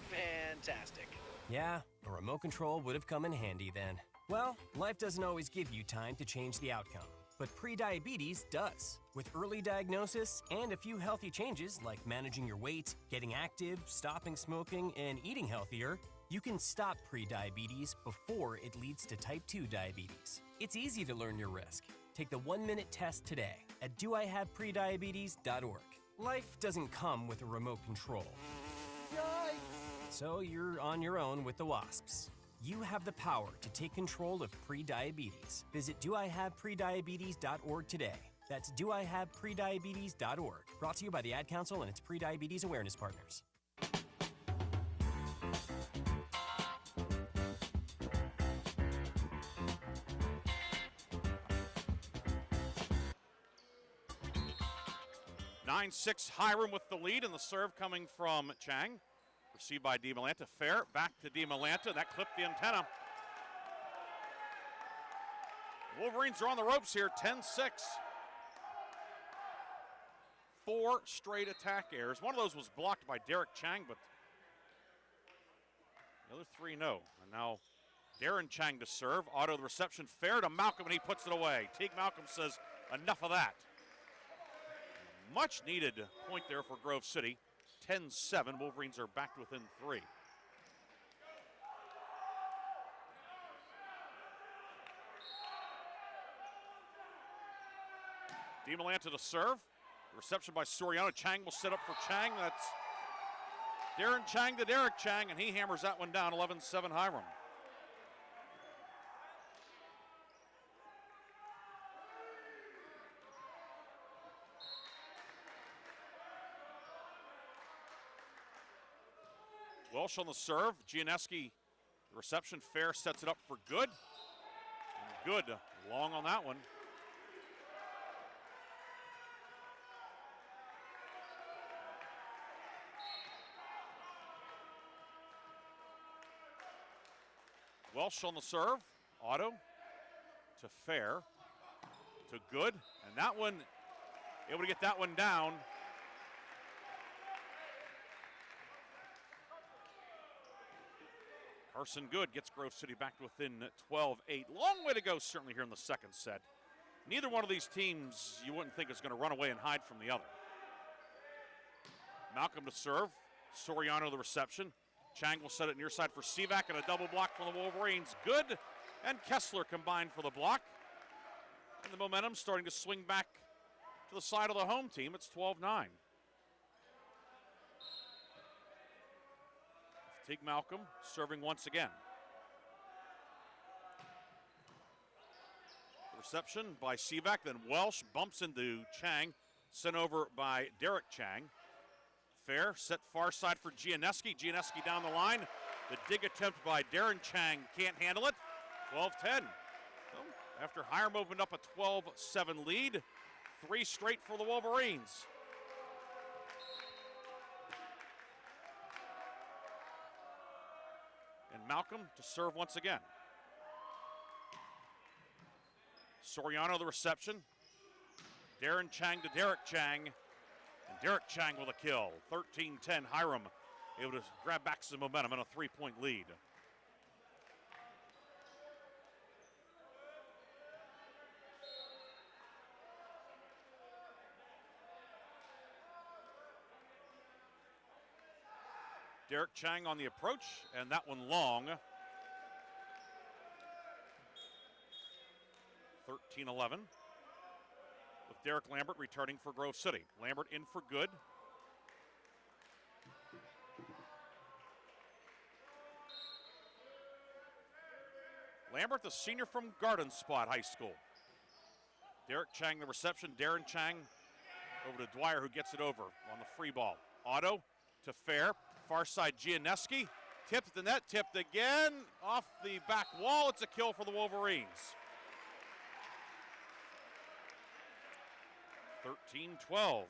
Fantastic. Yeah, a remote control would have come in handy then. Well, life doesn't always give you time to change the outcome, but prediabetes does. With early diagnosis and a few healthy changes like managing your weight, getting active, stopping smoking, and eating healthier, you can stop prediabetes before it leads to type 2 diabetes. It's easy to learn your risk. Take the 1-minute test today at doihaveprediabetes.org. Life doesn't come with a remote control. Yikes! So you're on your own with the wasps. You have the power to take control of prediabetes. Visit doihaveprediabetes.org today. That's doihaveprediabetes.org. Brought to you by the Ad Council and its prediabetes awareness partners. Nine 9-6 Hiram with the lead, and the serve coming from Chang. Received by DiMolanta, fair, back to DiMolanta, that clipped the antenna. Wolverines are on the ropes here, 10-6. 4 straight attack errors. One of those was blocked by Derek Chang, but the other 3 no. And now Darren Chang to serve. Otto the reception, fair to Malcolm, and he puts it away. Teague Malcolm says, enough of that. Much needed point there for Grove City. 10-7, Wolverines are back within 3. DiMolanta to serve. Reception by Soriano. Chang will set up for Chang. That's Darren Chang to Derek Chang, and he hammers that one down, 11-7 Hiram. Welsh on the serve. Gianeski, the reception, fair, sets it up for Good. And Good long on that one. Welsh on the serve. Otto to fair to Good. And that one, able to get that one down. Carson Good gets Grove City back to within 12-8. Long way to go, certainly, here in the second set. Neither one of these teams you wouldn't think is going to run away and hide from the other. Malcolm to serve. Soriano the reception. Chang will set it near side for Sivak, and a double block from the Wolverines. Good, and Kessler combined for the block. And the momentum starting to swing back to the side of the home team. It's 12-9. Teague Malcolm serving once again. The reception by Sivak, then Welsh bumps into Chang, sent over by Derek Chang. Fair, set far side for Gianeski. Gianeski down the line. The dig attempt by Darren Chang can't handle it. 12-10. So after Hiram opened up a 12-7 lead, 3 straight for the Wolverines. And Malcolm to serve once again. Soriano the reception. Darren Chang to Derek Chang. And Derek Chang with a kill. 13-10. Hiram able to grab back some momentum and a 3-point lead. Derek Chang on the approach, and that one long. 13-11. With Derek Lambert returning for Grove City. Lambert in for good. Lambert, the senior from Garden Spot High School. Derek Chang the reception. Darren Chang over to Dwyer, who gets it over on the free ball. Otto to Fair. Far side Gianeski. Tipped the net, tipped again. Off the back wall. It's a kill for the Wolverines. 13-12.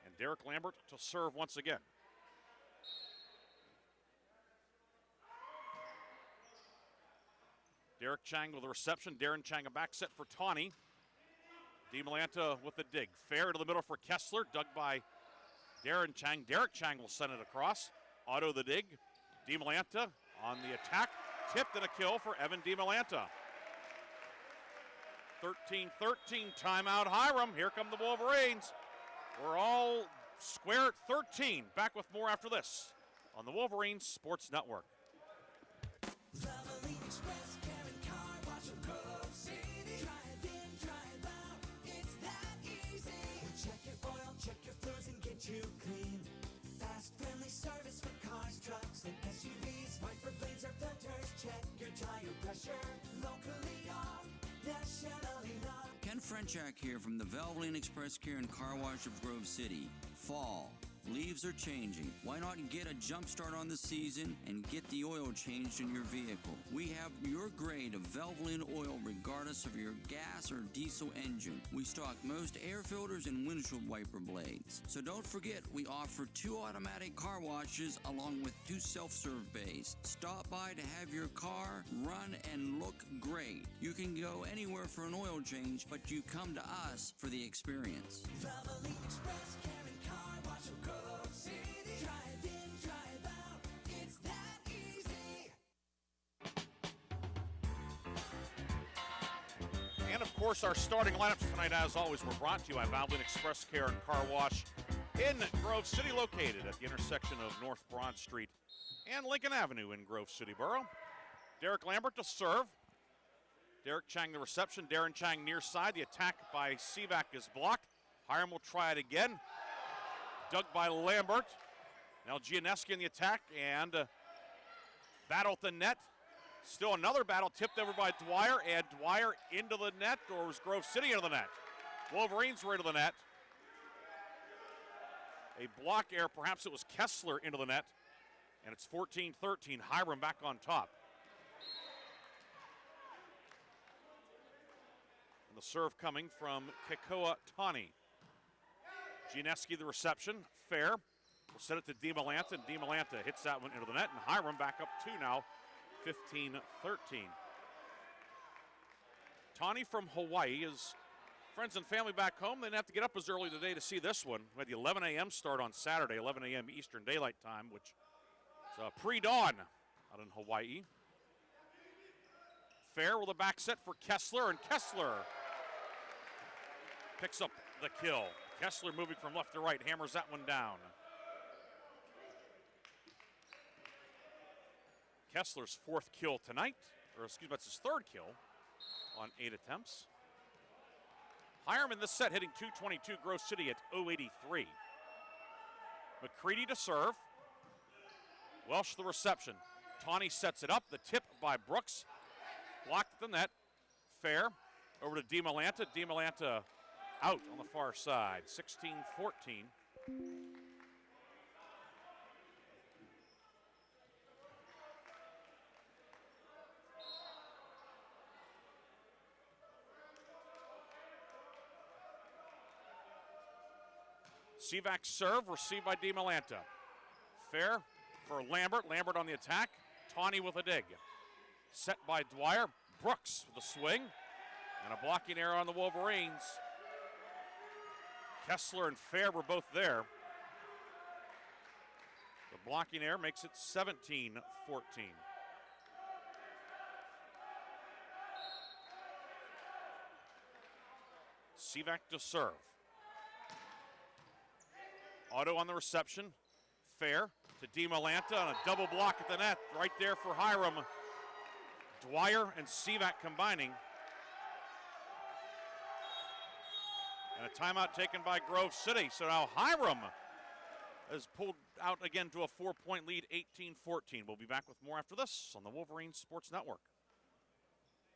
And Derek Lambert to serve once again. Derek Chang with the reception. Darren Chang a back set for Tawney. DiMolanta with the dig. Fair to the middle for Kessler. Dug by Darren Chang. Derek Chang will send it across. Otto the dig. DiMolanta on the attack. Tipped and a kill for Evan DiMolanta. 13-13. Timeout Hiram. Here come the Wolverines. We're all square at 13. Back with more after this on the Wolverines Sports Network. You clean. Fast, friendly service for cars, trucks, and SUVs. Wiper blades or filters, check your tire pressure. Locally owned, nationally known. Ken Frenchak here from the Valvoline Express Care and Car Wash of Grove City. Fall. Leaves are changing. Why not get a jump start on the season and get the oil changed in your vehicle? We have your grade of Valvoline oil regardless of your gas or diesel engine. We stock most air filters and windshield wiper blades. So don't forget, we offer 2 automatic car washes along with 2 self-serve bays. Stop by to have your car run and look great. You can go anywhere for an oil change, but you come to us for the experience. Valvoline Express Care and Car Wash of Grove City. Drive in, drive out. It's that easy. And of course, our starting lineups tonight, as always, were brought to you by Valvoline Express Care and Car Wash in Grove City, located at the intersection of North Broad Street and Lincoln Avenue in Grove City Borough. Derek Lambert to serve. Derek Chang the reception. Darren Chang near side. The attack by Sivak is blocked. Hiram will try it again. Dug by Lambert. Now Gianeski in the attack and battle at the net. Still another battle tipped over by Dwyer, and Dwyer into the net, or was Grove City into the net? Wolverines were into the net. A block error, perhaps it was Kessler into the net, and it's 14-13. Hiram back on top. And the serve coming from Kekoa Tawney. Gianeski the reception, fair. We'll set it to DiMolanta, and DiMolanta hits that one into the net, and Hiram back up 2 now, 15-13. Tawney from Hawaii is Friends and family back home, they didn't have to get up as early today to see this one. We had the 11 a.m. start on Saturday, 11 a.m. Eastern Daylight Time, which is pre-dawn out in Hawaii. Fair with a back set for Kessler, and Kessler picks up the kill. Kessler moving from left to right, hammers that one down. Kessler's fourth kill tonight, or excuse me, that's his third kill on 8 attempts. Hiram in this set hitting .222, Grove City at .083. McCready to serve. Welsh the reception. Tawney sets it up, the tip by Brooks. Blocked at the net. Fair over to DiMolanta. DiMolanta out on the far side, 16-14. Sivak serve, received by DiMolanta. Fair for Lambert. Lambert on the attack. Tawney with a dig. Set by Dwyer. Brooks with a swing. And a blocking error on the Wolverines. Kessler and Fair were both there. The blocking error makes it 17-14. Sivak to serve. Otto on the reception. Fair to DiMolanta on a double block at the net. Right there for Hiram. Dwyer and Sivak combining. And a timeout taken by Grove City. So now Hiram has pulled out again to a 4-point lead, 18-14. We'll be back with more after this on the Wolverines Sports Network.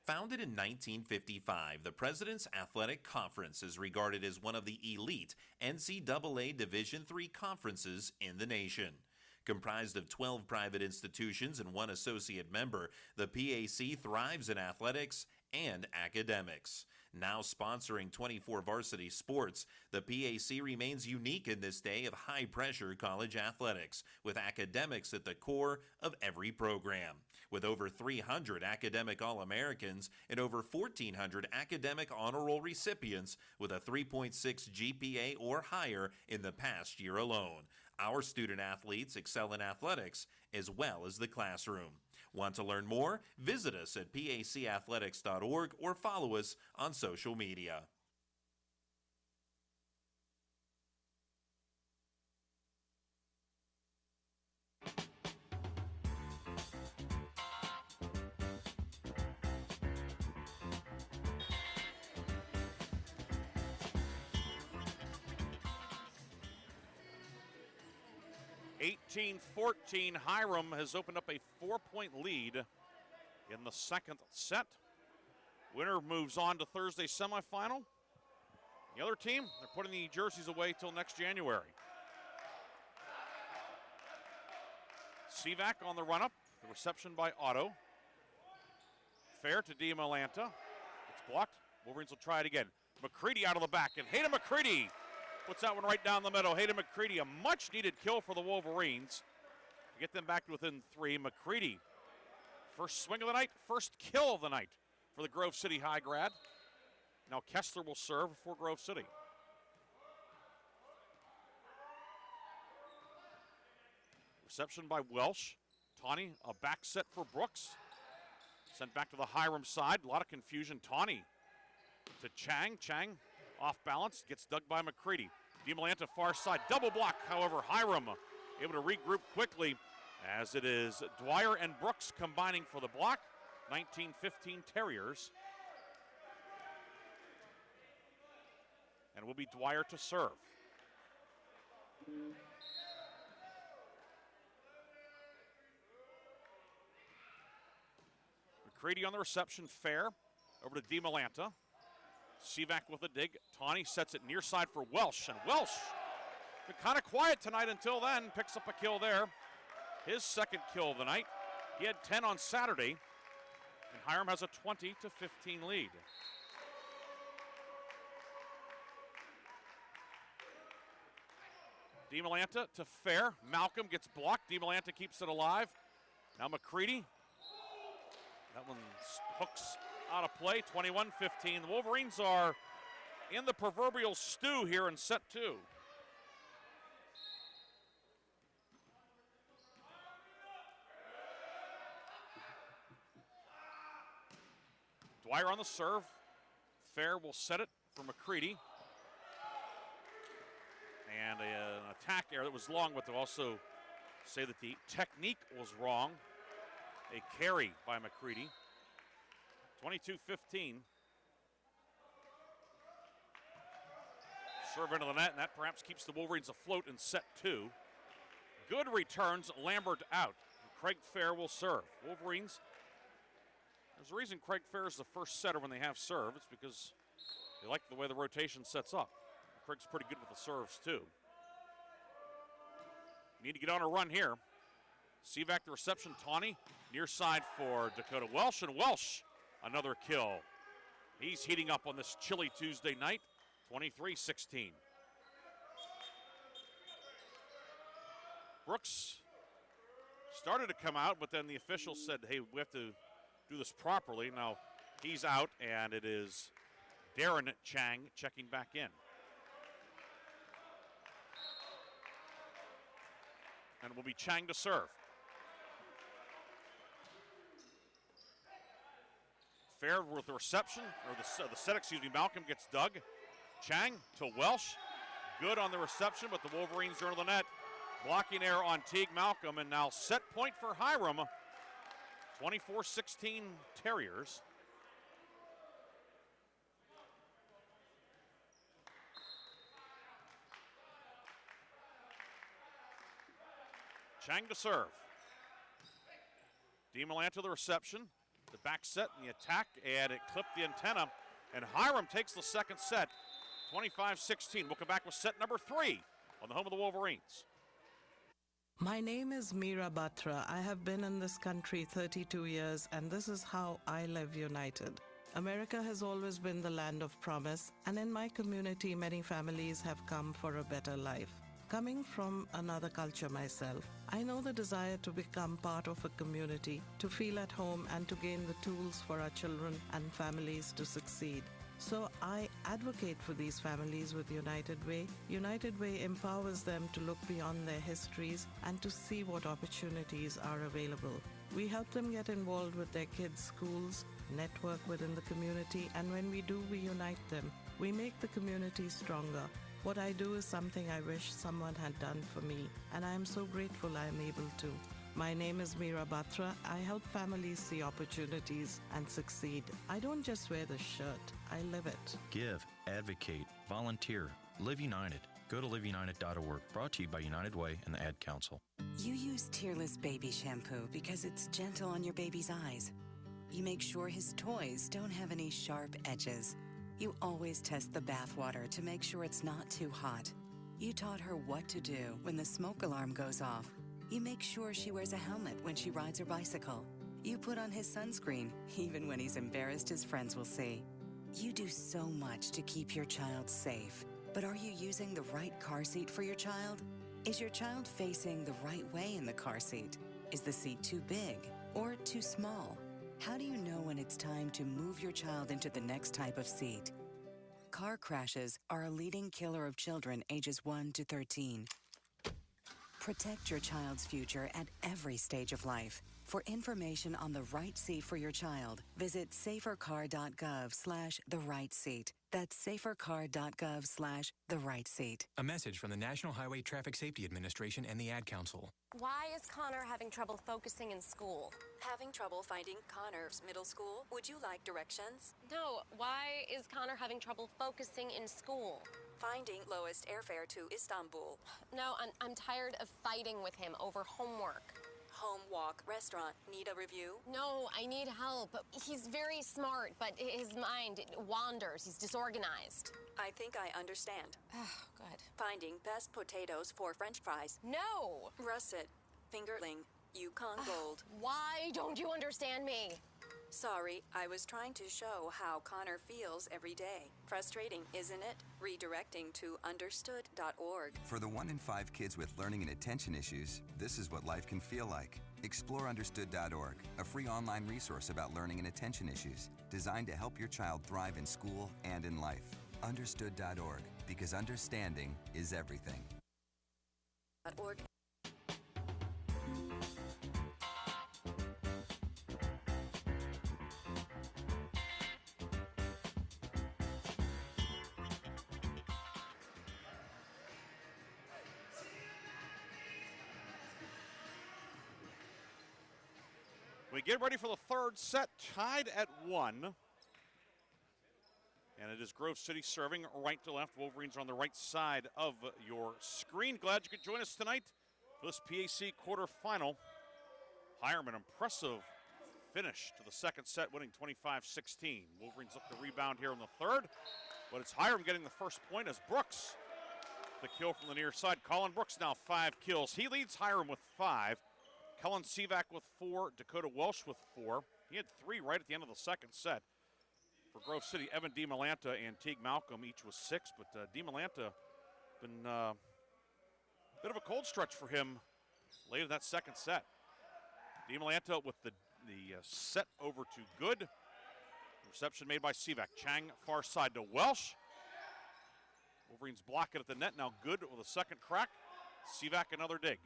Founded in 1955, the President's Athletic Conference is regarded as one of the elite NCAA Division III conferences in the nation. Comprised of 12 private institutions and one associate member, the PAC thrives in athletics and academics. Now sponsoring 24 varsity sports, the PAC remains unique in this day of high-pressure college athletics, with academics at the core of every program. With over 300 academic All-Americans and over 1,400 academic honor roll recipients with a 3.6 GPA or higher in the past year alone. Our student athletes excel in athletics as well as the classroom. Want to learn more? Visit us at pacathletics.org or follow us on social media. Hiram has opened up a 4-point lead in the second set. Winner moves on to Thursday semifinal. The other team, they're putting the jerseys away till next January. Sivak on the run-up, the reception by Otto. Fair to DiMolanta. It's blocked. Wolverines will try it again. McCready out of the back, and Hayden McCready puts that one right down the middle. Hayden McCready, a much-needed kill for the Wolverines. To get them back to within 3. McCready, first swing of the night, first kill of the night for the Grove City High grad. Now Kessler will serve for Grove City. Reception by Welsh. Tawney, a back set for Brooks. Sent back to the Hiram side. A lot of confusion. Tawney to Chang. Chang off balance, gets dug by McCready. DiMolanta far side, double block, however, Hiram able to regroup quickly as it is Dwyer and Brooks combining for the block. 19-15 Terriers. And it will be Dwyer to serve. McCready on the reception, Fair over to DiMolanta. Sivak with a dig. Tawney sets it near side for Welsh. And Welsh, been kind of quiet tonight until then, picks up a kill there. His second kill of the night. He had 10 on Saturday. And Hiram has a 20-15 lead. DiMolanta to Fair. Malcolm gets blocked. DiMolanta keeps it alive. Now McCready. That one hooks out of play, 21-15. The Wolverines are in the proverbial stew here in set 2. Dwyer on the serve. Fair will set it for McCready. And an attack error that was long, but they'll also say that the technique was wrong. A carry by McCready. 22-15. Serve into the net, and that perhaps keeps the Wolverines afloat in set 2. Good returns, Lambert out. Craig Fair will serve. Wolverines, there's a reason Craig Fair is the first setter when they have serve. It's because they like the way the rotation sets up. Craig's pretty good with the serves, too. Need to get on a run here. Sivak the reception, Tawney, near side for Dakota Welsh, and Welsh, another kill. He's heating up on this chilly Tuesday night, 23-16. Brooks started to come out, but then the official said, hey, we have to do this properly. Now he's out, and it is Darren Chang checking back in. And it will be Chang to serve. Fair with the reception, or the set, excuse me, Malcolm gets dug. Chang to Welsh. Good on the reception, but the Wolverines are into the net. Blocking error on Teague Malcolm, and now set point for Hiram. 24-16 Terriers. Chang to serve. DeMillan to the reception. The back set and the attack, and it clipped the antenna. And Hiram takes the second set, 25-16. We'll come back with set number 3 on the home of the Wolverines. My name is Meera Batra. I have been in this country 32 years, and this is how I live united. America has always been the land of promise, and in my community, many families have come for a better life. Coming from another culture myself, I know the desire to become part of a community, to feel at home, and to gain the tools for our children and families to succeed. So I advocate for these families with United Way. United Way empowers them to look beyond their histories and to see what opportunities are available. We help them get involved with their kids' schools, network within the community, and when we do, we unite them. We make the community stronger. What I do is something I wish someone had done for me, and I am so grateful I am able to. My name is Meera Batra. I help families see opportunities and succeed. I don't just wear the shirt, I live it. Give, advocate, volunteer, live united. Go to liveunited.org. Brought to you by United Way and the Ad Council. You use Tearless Baby Shampoo because it's gentle on your baby's eyes. You make sure his toys don't have any sharp edges. You always test the bath water to make sure it's not too hot. You taught her what to do when the smoke alarm goes off. You make sure she wears a helmet when she rides her bicycle. You put on his sunscreen, even when he's embarrassed his friends will see. You do so much to keep your child safe. But are you using the right car seat for your child? Is your child facing the right way in the car seat? Is the seat too big or too small? How do you know when it's time to move your child into the next type of seat? Car crashes are a leading killer of children ages 1 to 13. Protect your child's future at every stage of life. For information on the right seat for your child, visit safercar.gov/therightseat. That's safercar.gov/therightseat. A message from the National Highway Traffic Safety Administration and the Ad Council. Why is Connor having trouble focusing in school? Having trouble finding Connor's middle school? Would you like directions? No, why is Connor having trouble focusing in school? Finding lowest airfare to Istanbul. No, I'm tired of fighting with him over homework. Home, walk, restaurant. Need a review? No, I need help. He's very smart, but his mind wanders. He's disorganized. I think I understand. Oh, good. Finding best potatoes for French fries. No! Russet, fingerling, Yukon Gold. Why don't you understand me? Sorry, I was trying to show how Connor feels every day. Frustrating, isn't it? Redirecting to understood.org. For the 1 in 5 kids with learning and attention issues, this is what life can feel like. Explore understood.org, a free online resource about learning and attention issues, designed to help your child thrive in school and in life. Understood.org, because understanding is everything. .org. We get ready for the third set, tied at 1. And it is Grove City serving right to left. Wolverines are on the right side of your screen. Glad you could join us tonight for this PAC quarterfinal. Hiram, an impressive finish to the second set, winning 25-16. Wolverines look to rebound here in the third, but it's Hiram getting the first point as Brooks, the kill from the near side. Colin Brooks now 5 kills. He leads Hiram with 5. Kellen Sivak with 4. Dakota Welsh with 4. He had 3 right at the end of the second set. For Grove City, Evan DiMolanta and Teague Malcolm each was 6, but DiMolanta been a bit of a cold stretch for him late in that second set. DiMolanta with the set over to Good. Reception made by Sivak. Chang far side to Welsh. Wolverines block it at the net. Now Good with a second crack. Sivak another dig.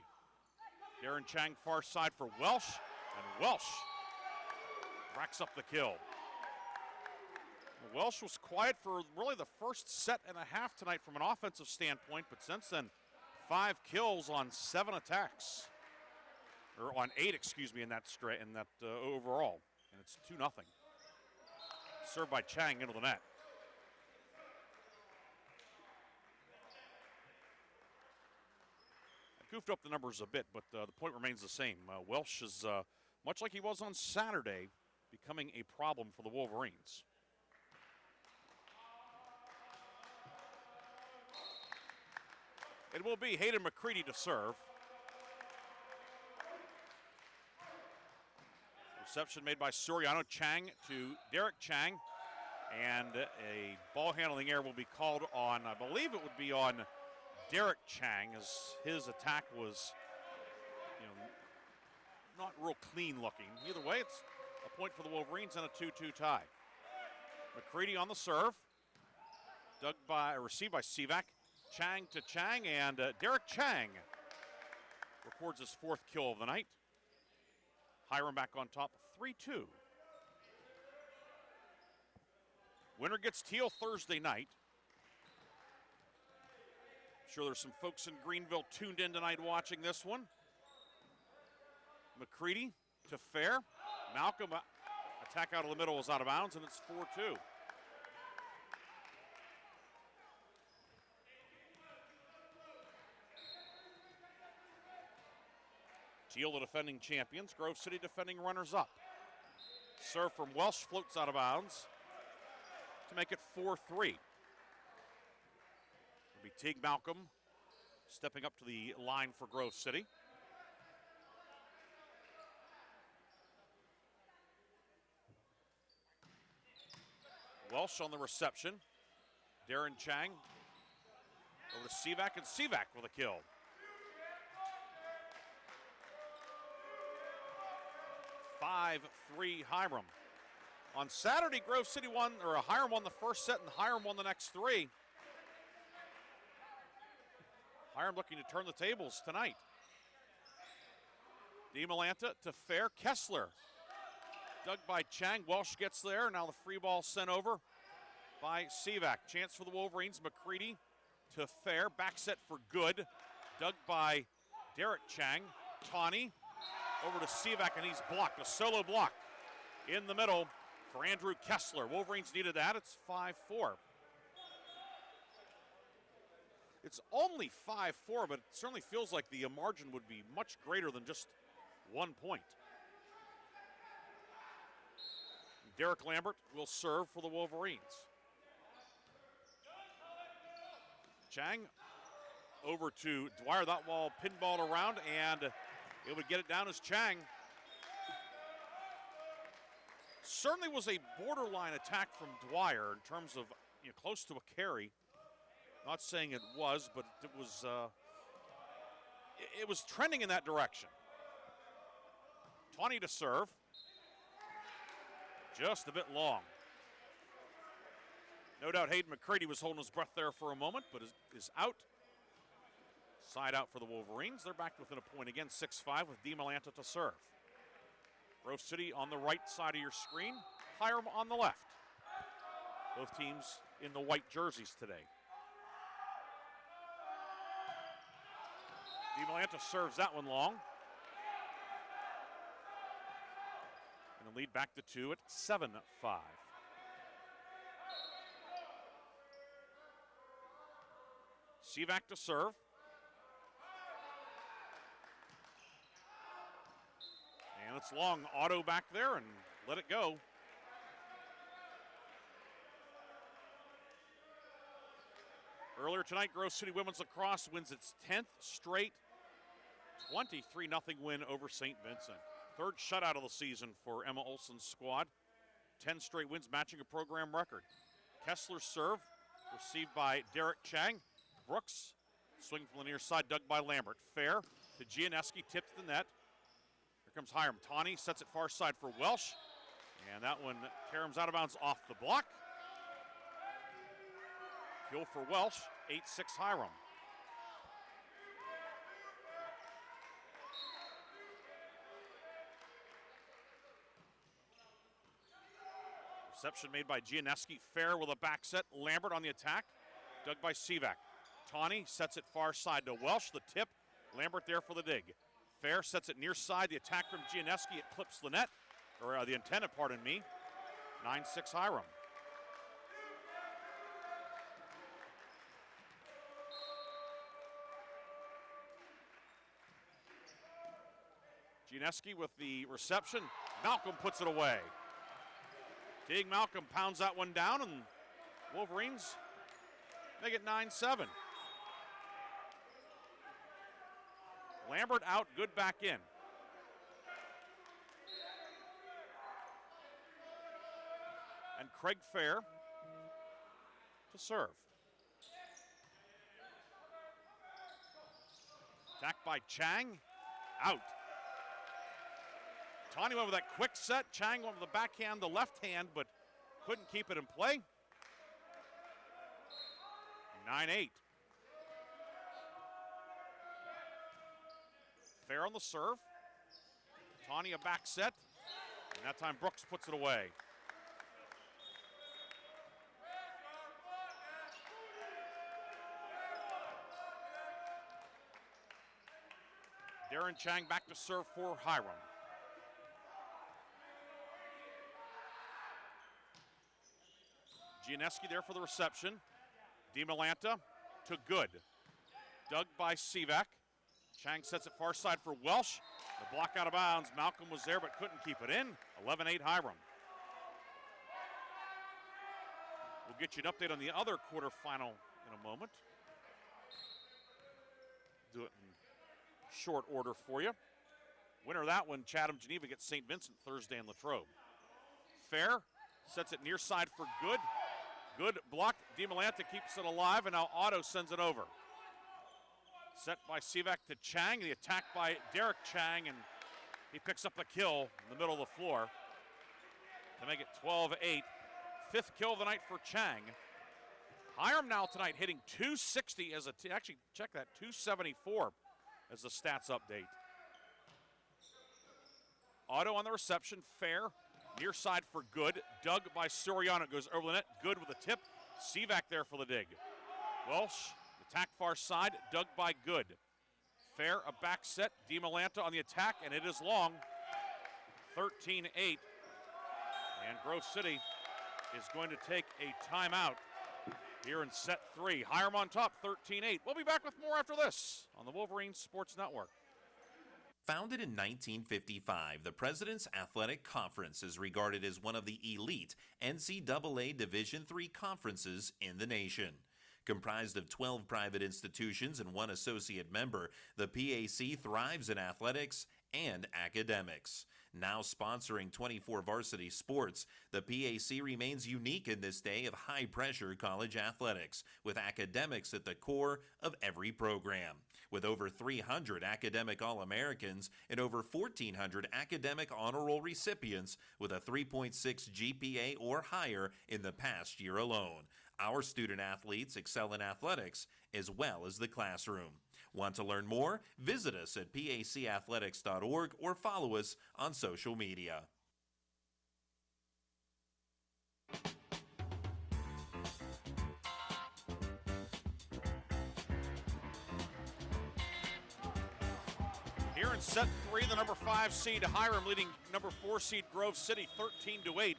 Darren Chang far side for Welsh, and Welsh racks up the kill. Welsh was quiet for really the first set and a half tonight from an offensive standpoint, but since then, 5 kills on 7 attacks, or on 8, excuse me, in that overall, and it's 2-0. Served by Chang into the net. I goofed up the numbers a bit, but the point remains the same. Welsh is, much like he was on Saturday, becoming a problem for the Wolverines. It will be Hayden McCready to serve. Reception made by Soriano. Chang to Derek Chang. And a ball handling error will be called on, I believe it would be on Derek Chang, as his attack was, not real clean looking. Either way, it's a point for the Wolverines and a 2-2 tie. McCready on the serve. Received by Sivak. Chang to Chang, and Derek Chang records his 4th kill of the night. Hiram back on top, 3-2. Winner gets teal Thursday night. I'm sure there's some folks in Greenville tuned in tonight watching this one. McCready to Fair. Malcolm, attack out of the middle, is out of bounds, and it's 4-2. Teal, the defending champions. Grove City defending runners-up. Serve from Welsh, floats out of bounds to make it 4-3. It'll be Teague Malcolm stepping up to the line for Grove City. Welsh on the reception. Darren Chang over to Sivak, and Sivak with a kill. Hiram. On Saturday, Grove City won, or Hiram won the first set, and Hiram won the next 3. Hiram looking to turn the tables tonight. DiMolanta to Fair. Kessler dug by Chang. Welsh gets there. Now the free ball sent over by Sivak. Chance for the Wolverines. McCready to Fair. Back set for Good. Dug by Derek Chang. Tawney over to Sivak, and he's blocked. A solo block in the middle for Andrew Kessler. Wolverines needed that. It's 5-4. It's only 5-4, but it certainly feels like the margin would be much greater than just 1 point. Derek Lambert will serve for the Wolverines. Chang over to Dwyer. That wall pinballed around, and it would get it down as Chang. Certainly was a borderline attack from Dwyer in terms of close to a carry. Not saying it was, but it was trending in that direction. Tawney to serve. Just a bit long. No doubt Hayden McCready was holding his breath there for a moment, but is out. Side out for the Wolverines. They're back within a point again, 6-5 with DiMolanta to serve. Grove City on the right side of your screen, Hiram on the left. Both teams in the white jerseys today. DiMolanta serves that one long. And the lead back to 2 at 7-5. Sivak to serve. And it's long. Otto back there and let it go. Earlier tonight, Grove City Women's Lacrosse wins its 10th straight 23-0 win over St. Vincent. Third shutout of the season for Emma Olson's squad. 10 straight wins, matching a program record. Kessler's serve, received by Derek Chang. Brooks, swing from the near side, dug by Lambert. Fair to Gianeski, tips the net. Here comes Hiram. Tawny sets it far side for Welsh. And that one caroms out of bounds off the block. Kill for Welsh, 8-6 Hiram. Reception made by Gianeski. Fair with a back set. Lambert on the attack. Dug by Sivak. Tawny sets it far side to Welsh. The tip. Lambert there for the dig. Fair sets it near side. The attack from Gianeski. It clips the net. Or the antenna, pardon me. 9-6 Hiram. Gianeski with the reception. Malcolm puts it away. Teague Malcolm pounds that one down, and Wolverines make it 9-7. Lambert out, good back in. And Craig Fair to serve. Attacked by Chang, out. Tawny went with that quick set. Chang went with the backhand, the left hand, but couldn't keep it in play. 9-8. Fair on the serve. Tawny a back set. And that time Brooks puts it away. Darren Chang back to serve for Hiram. Gianeski there for the reception. DiMolanta to good. Dug by Sivak. Chang sets it far side for Welsh. The block out of bounds. Malcolm was there but couldn't keep it in. 11-8 Hiram. We'll get you an update on the other quarterfinal in a moment. Do it in short order for you. Winner of that one, Chatham Geneva gets St. Vincent Thursday in Latrobe. Fair sets it near side for good. Good block. DiMolanta keeps it alive, and now Otto sends it over. Set by Sivak to Chang. The attack by Derek Chang, and he picks up the kill in the middle of the floor to make it 12-8. Fifth kill of the night for Chang. Hiram now tonight hitting 260 as actually check that, 274 as the stats update. Otto on the reception, Fair. Near side for good. Dug by Soriano. Goes over the net. Good with a tip. Sivak there for the dig. Welsh, attack far side. Dug by Good. Fair, a back set. DiMolanta on the attack, and it is long. 13-8. And Grove City is going to take a timeout here in set 3. Hiram on top, 13-8. We'll be back with more after this on the Wolverines Sports Network. Founded in 1955, the President's Athletic Conference is regarded as one of the elite NCAA Division III conferences in the nation. Comprised of 12 private institutions and one associate member, the PAC thrives in athletics and academics. Now sponsoring 24 varsity sports, the PAC remains unique in this day of high-pressure college athletics, with academics at the core of every program. With over 300 academic All-Americans and over 1,400 academic honor roll recipients with a 3.6 GPA or higher in the past year alone. Our student athletes excel in athletics as well as the classroom. Want to learn more? Visit us at pacathletics.org or follow us on social media. Here in set 3, the number 5 seed Hiram leading number 4 seed Grove City 13-8.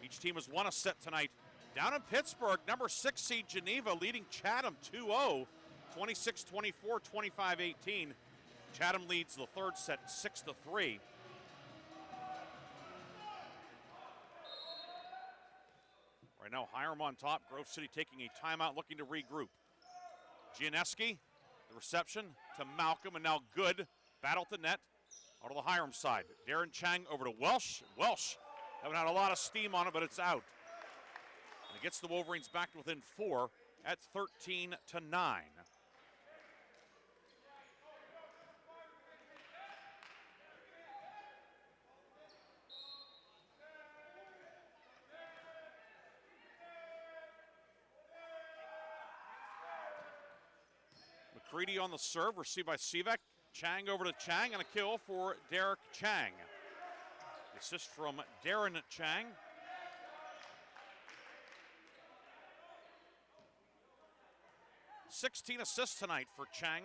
Each team has won a set tonight. Down in Pittsburgh, number 6 seed Geneva leading Chatham 2-0, 26-24, 25-18. Chatham leads the third set 6-3. Right now, Hiram on top. Grove City taking a timeout, looking to regroup. Gianeski, the reception to Malcolm, and now Good. Battle to net. Out of the Hiram side. Darren Chang over to Welsh. Welsh haven't had a lot of steam on it, but it's out. And it gets the Wolverines back to within 4 at 13-9. McCready on the serve, received by Sivek. Chang over to Chang, and a kill for Derek Chang. Assist from Darren Chang. $16 assists tonight for Chang.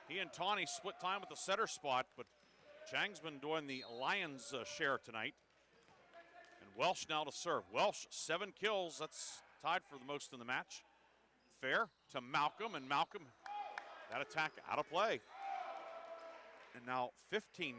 He and Tawny split time with the setter spot, but Chang's been doing the Lions' share tonight. And Welsh now to serve. Welsh, 7 kills. That's tied for the most in the match. Fair to Malcolm, and Malcolm, that attack out of play. And now 15-9.